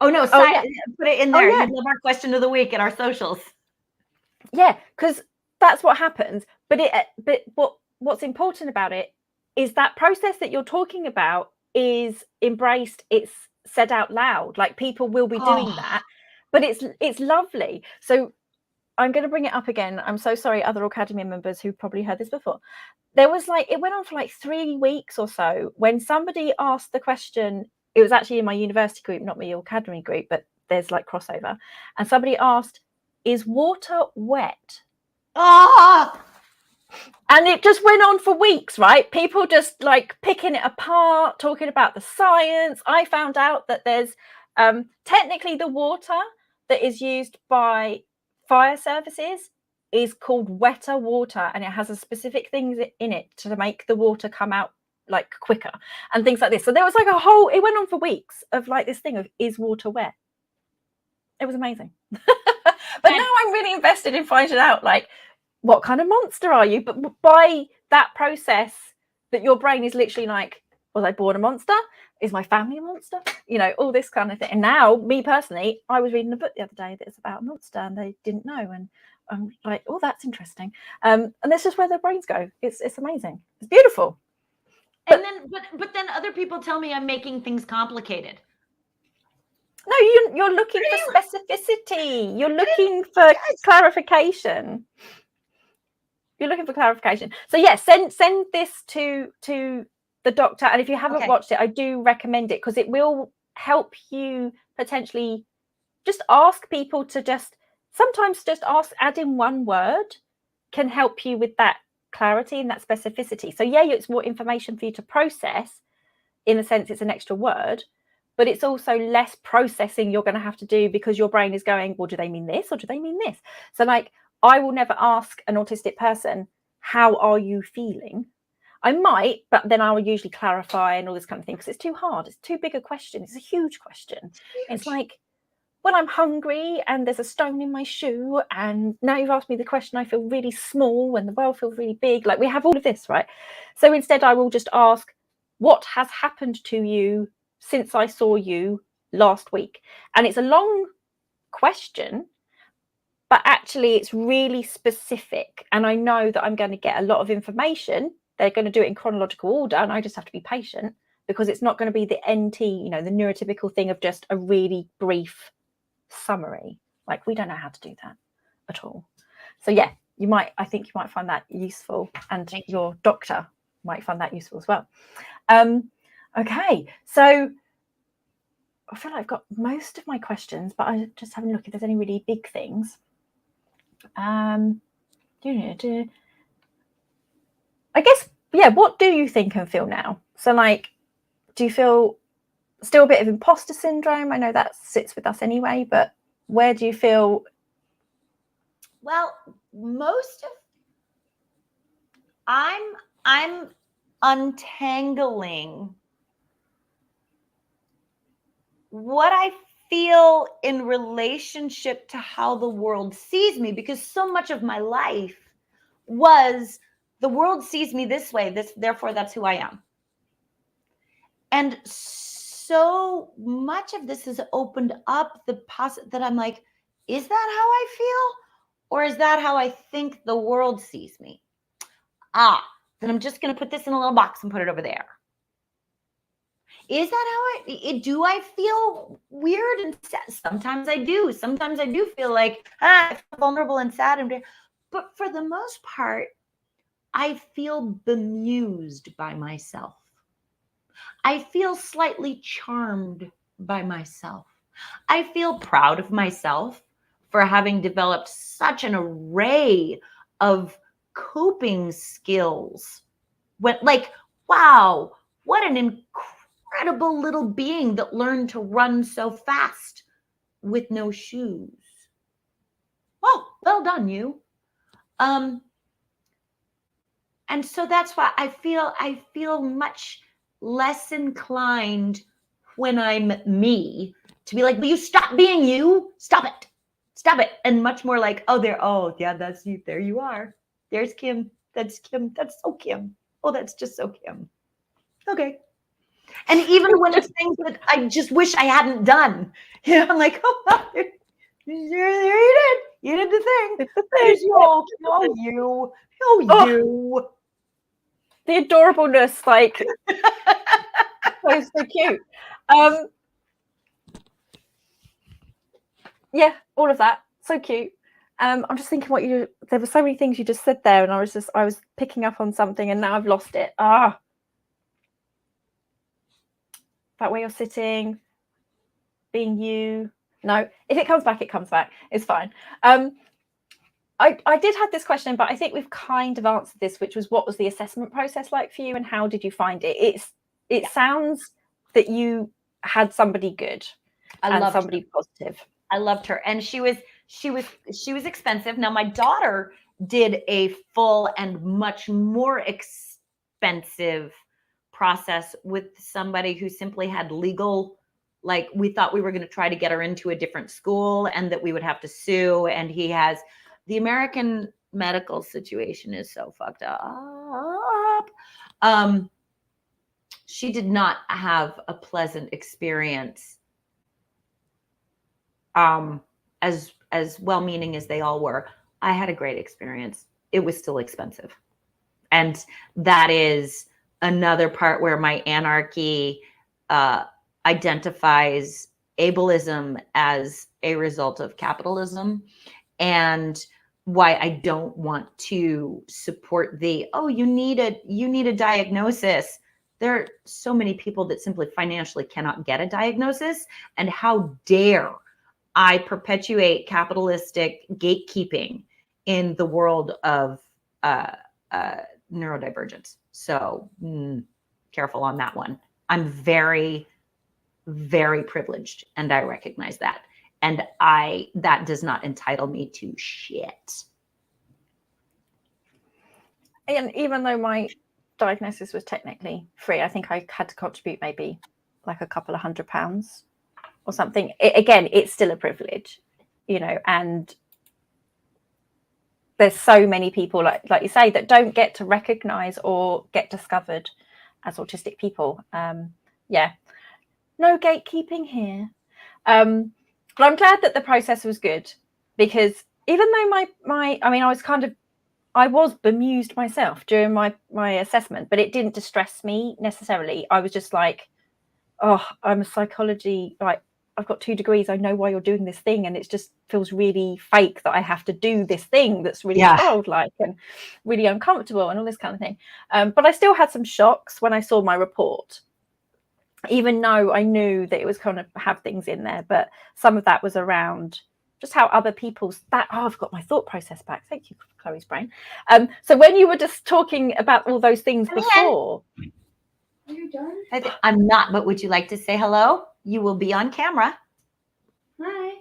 Oh no, put it in there. Oh, yeah. You love our question of the week at our socials. Yeah, because that's what happens. But what's important about it is that process that you're talking about is embraced. It's said out loud. Like people will be doing that, but it's lovely. So I'm going to bring it up again. I'm so sorry, other Aucademy members who probably heard this before. There was like, it went on for like 3 weeks or so when somebody asked the question. It was actually in my university group, not my Aucademy group, but there's like crossover. And somebody asked, is water wet? Oh! And it just went on for weeks, right? People just like picking it apart, talking about the science. I found out that there's technically the water that is used by fire services is called wetter water, and it has a specific things in it to make the water come out like quicker and things like this. So there was like a whole, it went on for weeks of like this thing of, is water wet? It was amazing. But now I'm really invested in finding out like, what kind of monster are you? But by that process that your brain is literally like, was I born a monster? Is my family a monster? You know, all this kind of thing. And now, me personally, I was reading a book the other day that's about a monster and they didn't know. And I'm like, oh, that's interesting. And that's just where their brains go. It's amazing. It's beautiful. But then other people tell me I'm making things complicated. No, you're looking for specificity. You're looking for clarification. You're looking for clarification. So yeah, send this to the doctor. And if you haven't watched it, I do recommend it because it will help you potentially just ask people to sometimes add in one word can help you with that clarity and that specificity. So yeah, it's more information for you to process in the sense it's an extra word, but it's also less processing you're going to have to do because your brain is going, well, do they mean this or do they mean this? So like, I will never ask an autistic person, how are you feeling? I might, but then I will usually clarify and all this kind of thing because it's too hard. It's too big a question. It's a huge question. It's like, when I'm hungry and there's a stone in my shoe and now you've asked me the question, I feel really small and the world feels really big. Like we have all of this, right? So instead I will just ask, what has happened to you since I saw you last week? And it's a long question, but actually it's really specific. And I know that I'm going to get a lot of information. They're going to do it in chronological order and I just have to be patient because it's not going to be the NT, you know, the neurotypical thing of just a really brief summary. Like we don't know how to do that at all. So yeah, I think you might find that useful and your doctor might find that useful as well. Okay, so I feel like I've got most of my questions, but I just haven't looked if there's any really big things. I guess, yeah, what do you think and feel now? So like, do you feel still a bit of imposter syndrome? I know that sits with us anyway, but where do you feel? Well, I'm untangling what I feel in relationship to how the world sees me, because so much of my life was the world sees me this way, therefore that's who I am. And so much of this has opened up the that I'm like, is that how I feel? Or is that how I think the world sees me? Then I'm just going to put this in a little box and put it over there. Is that how do I feel weird and sad? Sometimes I do. Sometimes I do feel like I feel vulnerable and sad. But for the most part, I feel bemused by myself. I feel slightly charmed by myself. I feel proud of myself for having developed such an array of coping skills. Wow, what an incredible little being that learned to run so fast with no shoes. Oh, well done, you. And so that's why I feel much less inclined when I'm me to be like, will you stop being you? Stop it. Stop it. And much more like, oh, yeah, that's you. There you are. There's Kim. That's Kim. That's so Kim. Oh, that's just so Kim. Okay. And even when it's things that I just wish I hadn't done, I'm like, oh, there you did. You did the thing. There's you. Oh, you. Oh, you. The adorableness, like, so cute. Yeah, all of that. So cute. I'm just thinking there were so many things you just said there, and I was picking up on something, and now I've lost it. That way you're sitting, being you. No, if it comes back, it comes back. It's fine. I did have this question, but I think we've kind of answered this, which was, what was the assessment process like for you, and how did you find it? It sounds that you had somebody good and somebody positive. I loved her, and she was expensive. Now my daughter did a full and much more expensive process with somebody who simply had legal, like, we thought we were going to try to get her into a different school and that we would have to sue. And the American medical situation is so fucked up. She did not have a pleasant experience. As well-meaning as they all were, I had a great experience. It was still expensive. And that is another part where my anarchy identifies ableism as a result of capitalism, and why I don't want to support you need a diagnosis. There are so many people that simply financially cannot get a diagnosis, and how dare I perpetuate capitalistic gatekeeping in the world of neurodivergence. So careful on that one. I'm very, very privileged, and I recognize that. And that does not entitle me to shit. And even though my diagnosis was technically free, I think I had to contribute maybe like a couple of £100 or something. Again, it's still a privilege, and there's so many people, like you say, that don't get to recognize or get discovered as autistic people. No gatekeeping here. But I'm glad that the process was good, because even though I was bemused myself during my assessment, but it didn't distress me necessarily. I was just like, oh, I'm a psychology, like, I've got 2 degrees. I know why you're doing this thing. And it just feels really fake that I have to do this thing that's really childlike and really uncomfortable and all this kind of thing. But I still had some shocks when I saw my report, even though I knew that it was kind of have things in there. But some of that was around just how other people's I've got my thought process back. Thank you, Chloe's brain. So when you were just talking about all those things before. Are you done? I'm not, but would you like to say hello? You will be on camera. Hi.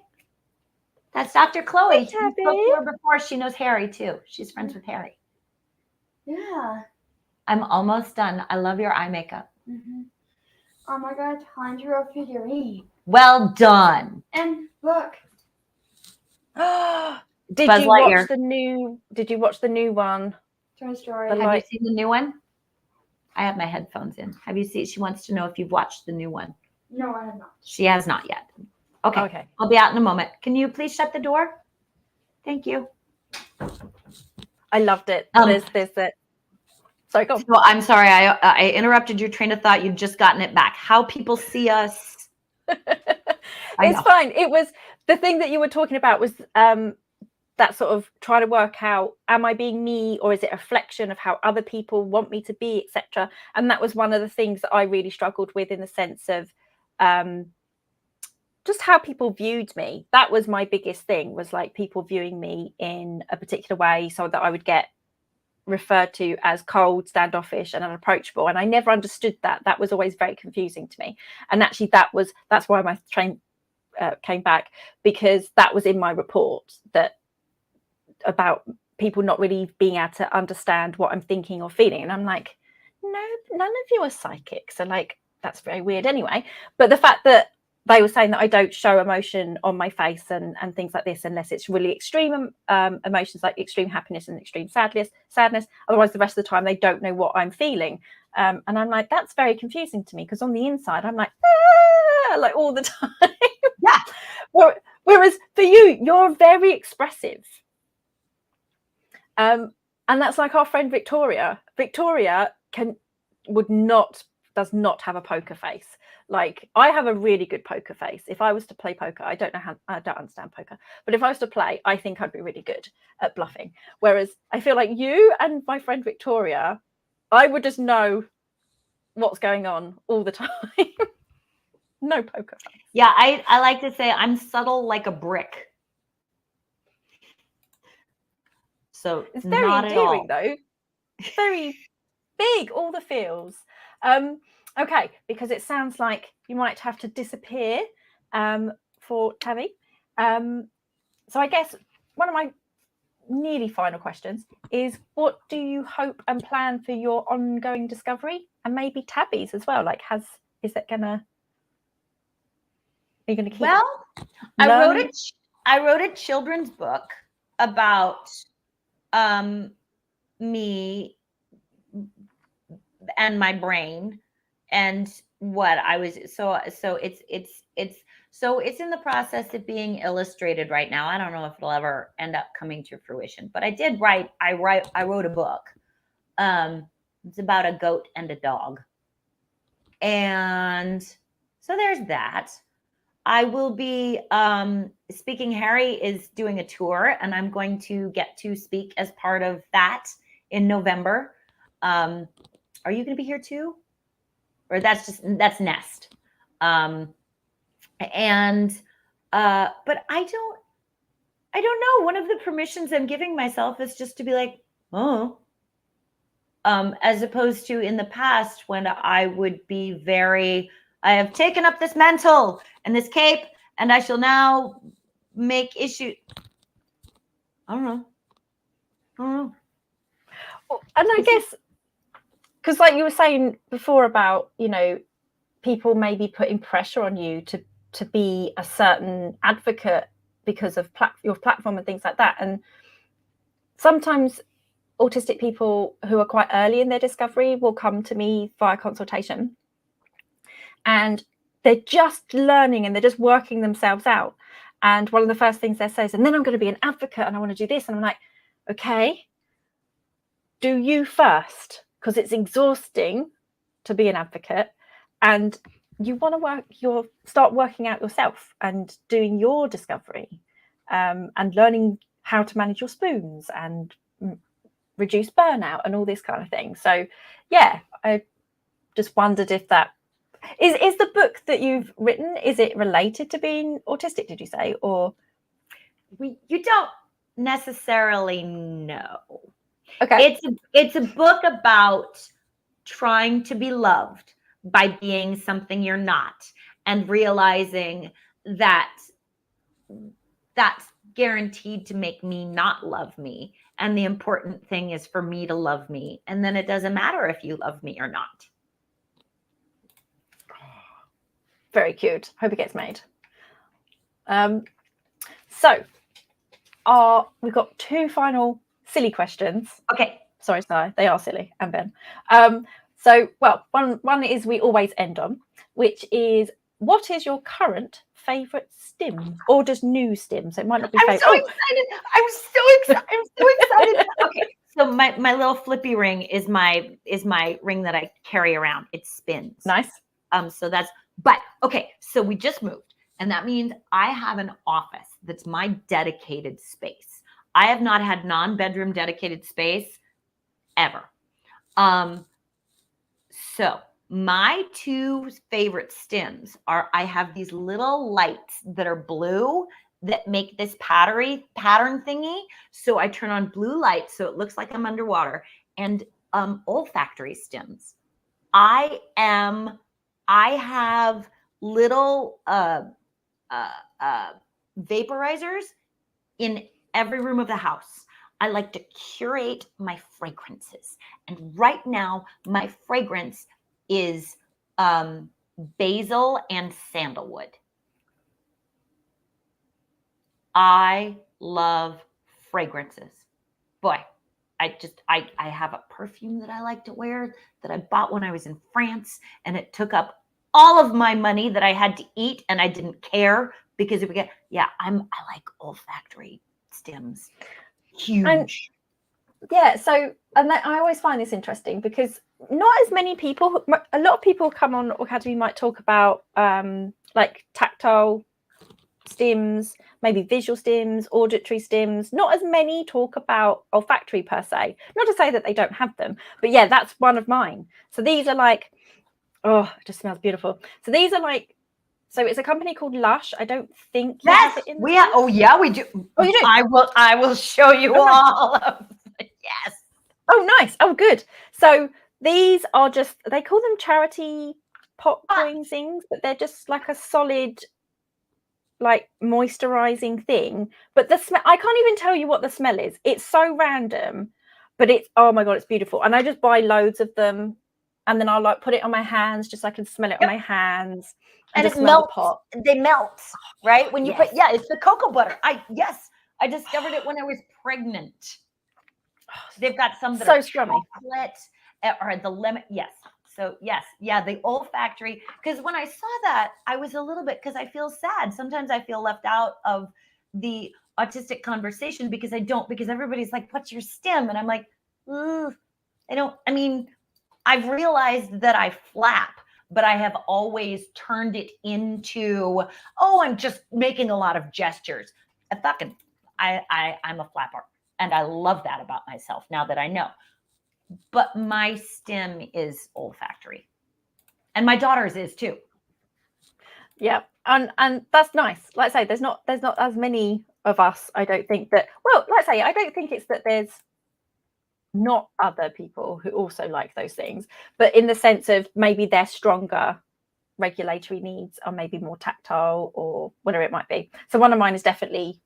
That's Dr. Chloe. Hi, she spoke to her before. She knows Harry too. She's friends with Harry. Yeah. I'm almost done. I love your eye makeup. Mm-hmm. Oh my God, Tanjiro figurine. Well done. And look. Did you watch the new one? Toy Story. Have you seen the new one? I have my headphones in. Have you seen? She wants to know if you've watched the new one. No, I have not. She has not yet. Okay. I'll be out in a moment. Can you please shut the door? Thank you. I loved it. There's that. Sorry, go on. So I'm sorry. I interrupted your train of thought. You've just gotten it back. How people see us. It's fine. It was the thing that you were talking about was that sort of trying to work out, am I being me, or is it a reflection of how other people want me to be, etc. And that was one of the things that I really struggled with, in the sense of just how people viewed me. That was my biggest thing, was like people viewing me in a particular way, so that I would get referred to as cold, standoffish, and unapproachable, and I never understood that. That was always very confusing to me. And actually, that's why my train came back, because that was in my report, that about people not really being able to understand what I'm thinking or feeling. And I'm like, no, none of you are psychic, so like that's very weird anyway. But the fact that they were saying that I don't show emotion on my face and things like this unless it's really extreme emotions, like extreme happiness and extreme sadness. Otherwise, the rest of the time they don't know what I'm feeling. And I'm like, that's very confusing to me, because on the inside I'm like, like all the time. Yeah. Whereas for you, you're very expressive. And that's like our friend Victoria. Victoria does not have a poker face. Like, I have a really good poker face. If I was to play poker, I don't understand poker, but if I was to play, I think I'd be really good at bluffing. Whereas I feel like you and my friend Victoria, I would just know what's going on all the time. No poker face. Yeah, I like to say I'm subtle like a brick. So it's very not endearing though. Very big, all the feels. Okay, because it sounds like you might have to disappear for Tabby. So I guess one of my nearly final questions is, what do you hope and plan for your ongoing discovery, and maybe Tabby's as well? Like, are you gonna keep? Well, I wrote a children's book about me and my brain and what I was. So it's in the process of being illustrated right now. I don't know if it'll ever end up coming to fruition, but I wrote a book. It's about a goat and a dog. And so there's that. I will be speaking. Harry is doing a tour, and I'm going to get to speak as part of that in November. Are you going to be here too? Or that's Nest. But I don't know. One of the permissions I'm giving myself is just to be like, oh, as opposed to in the past when I would be I have taken up this mantle and this cape, and I shall now make issue. I don't know. And I guess, because like you were saying before about, people maybe putting pressure on you to be a certain advocate because of your platform and things like that. And sometimes autistic people who are quite early in their discovery will come to me via consultation, and they're just learning and they're just working themselves out. And one of the first things they say is, and then I'm going to be an advocate and I want to do this. And I'm like, okay, do you first, because it's exhausting to be an advocate, and you want to start working out yourself and doing your discovery, and learning how to manage your spoons and reduce burnout and all this kind of thing. So yeah, I just wondered if that is the book that you've written, is it related to being autistic, did you say? Or you don't necessarily know. Okay. It's a book about trying to be loved by being something you're not, and realizing that that's guaranteed to make me not love me. And the important thing is for me to love me. And then it doesn't matter if you love me or not. Very cute. Hope it gets made. So we've got two final silly questions. Okay. Sorry, they are silly, and Ben. So, well, one is we always end on, which is, what is your current favorite stim, or just new stim? So it might not be favorite. I'm so excited. Okay. So my little flippy ring is my ring that I carry around. It spins. Nice. But okay, so we just moved, and that means I have an office that's my dedicated space. I have not had non-bedroom dedicated space ever. So my two favorite stims are, I have these little lights that are blue that make this pattern thingy. So I turn on blue light so it looks like I'm underwater, and olfactory stims. I have little vaporizers in every room of the house. I like to curate my fragrances. And right now, my fragrance is basil and sandalwood. I love fragrances. Boy, I have a perfume that I like to wear that I bought when I was in France, and it took up all of my money that I had to eat, and I didn't care because it would get, I like olfactory stems. Huge. And I always find this interesting because not as many people, a lot of people come on Aucademy might talk about like tactile stims, maybe visual stims, auditory stims. Not as many talk about olfactory per se. Not to say that they don't have them, but yeah, that's one of mine. So these are like, oh, it just smells beautiful. So these are like, so it's a company called Lush. I don't think you have it in the store. Oh yeah, we do. Oh, you do? I will show you all of it. Yes. Oh, nice. Oh, good. So these are just, they call them charity pot coin things, but they're just like a solid, like moisturizing thing. But the smell, I can't even tell you what the smell is. It's so random, but it's, oh my God, it's beautiful. And I just buy loads of them. And then I'll like put it on my hands just so I can smell it on my hands. And it melts. They melt, right? When you put, it's the cocoa butter. I discovered it when I was pregnant. They've got some that so are scrummy. Chocolate or the lemon. Yes. So yes, the olfactory. Because when I saw that, I was a little bit, because I feel sad. Sometimes I feel left out of the autistic conversation because everybody's like, what's your stim? And I'm like, I've realized that I flap, but I have always turned it into, I'm just making a lot of gestures. I'm a flapper. And I love that about myself now that I know. But my stim is olfactory. And my daughter's is too. Yeah. And that's nice. Like I say, there's not as many of us, I don't think that, well, like I say, I don't think it's that there's not other people who also like those things, but in the sense of maybe their stronger regulatory needs are maybe more tactile or whatever it might be. So one of mine is definitely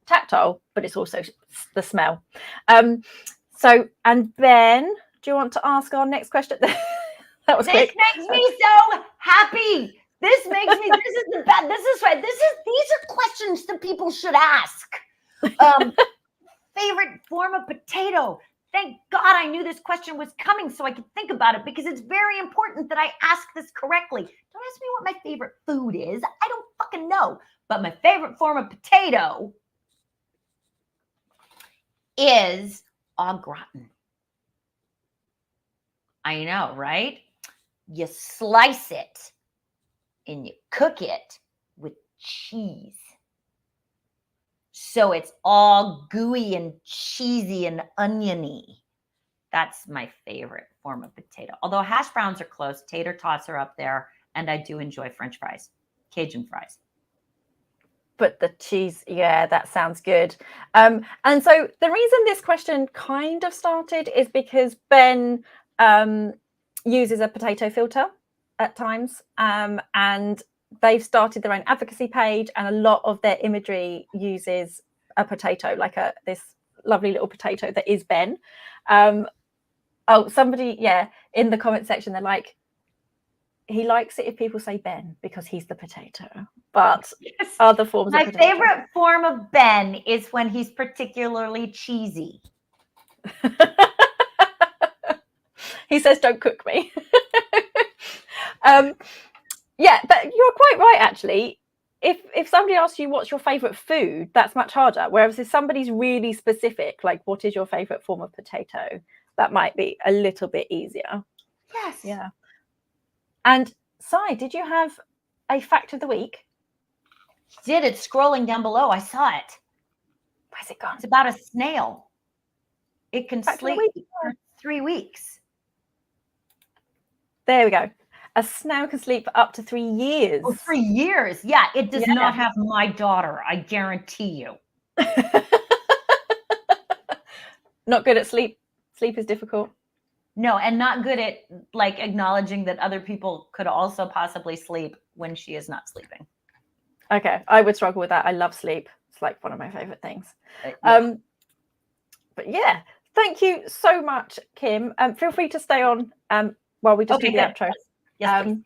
tactile, but it's also the smell. So, and Ben, do you want to ask our next question? That was quick. This makes me so happy. This makes me, this is the bad, this is right. These are questions that people should ask. Favorite form of potato. Thank God I knew this question was coming so I could think about it, because it's very important that I ask this correctly. Don't ask me what my favorite food is. I don't fucking know. But my favorite form of potato is au gratin. I know, right? You slice it and you cook it with cheese. So it's all gooey and cheesy and oniony. That's my favorite form of potato. Although hash browns are close, tater tots are up there, and I do enjoy French fries, Cajun fries. But the cheese, yeah, that sounds good. And so the reason this question kind of started is because Ben uses a potato filter at times, and they've started their own advocacy page, and a lot of their imagery uses a potato, like this lovely little potato that is Ben. Somebody, in the comment section, they're like, he likes it if people say Ben because he's the potato, but other forms of potato. My favorite form of Ben is when he's particularly cheesy. He says, don't cook me. Yeah, but you're quite right, actually. If somebody asks you what's your favorite food, that's much harder. Whereas if somebody's really specific, like what is your favorite form of potato, that might be a little bit easier. Yes. Yeah. And Sai, did you have a fact of the week? Did. It's scrolling down below. I saw it. Where's it gone? It's about a snail. It can sleep for 3 weeks. There we go. A snail can sleep for up to 3 years. Oh, 3 years. Yeah, it does Yeah. not have my daughter, I guarantee you. Not good at sleep. Sleep is difficult. No, and not good at like acknowledging that other people could also possibly sleep when she is not sleeping. Okay, I would struggle with that. I love sleep. It's like one of my favorite things. Yeah. But yeah, thank you so much, Kim. Feel free to stay on while we just do the good. outro. Yes, please.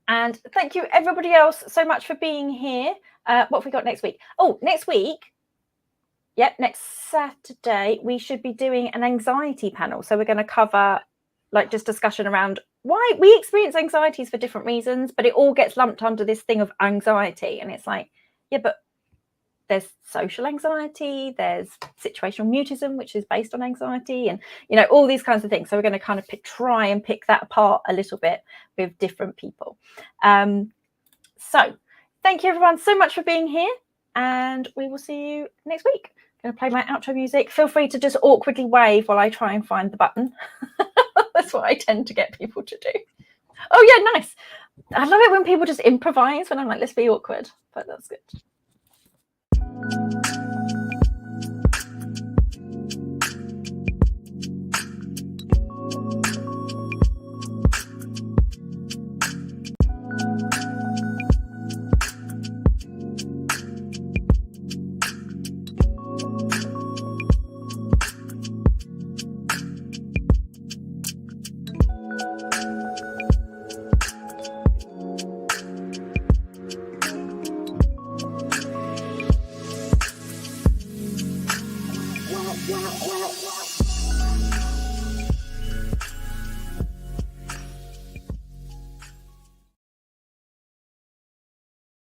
And thank you everybody else so much for being here. What have we got next week? Oh, next week. Yep, next Saturday we should be doing an anxiety panel. So we're going to cover like just discussion around why we experience anxieties for different reasons, but it all gets lumped under this thing of anxiety. And it's like, yeah, but there's social anxiety, there's situational mutism, which is based on anxiety, and all these kinds of things. So we're going to kind of try and pick that apart a little bit with different people. So thank you everyone so much for being here, and we will see you next week. I'm going to play my outro music. Feel free to just awkwardly wave while I try and find the button. That's what I tend to get people to do. Oh yeah, nice. I love it when people just improvise when I'm like, let's be awkward, but that's good. Wow.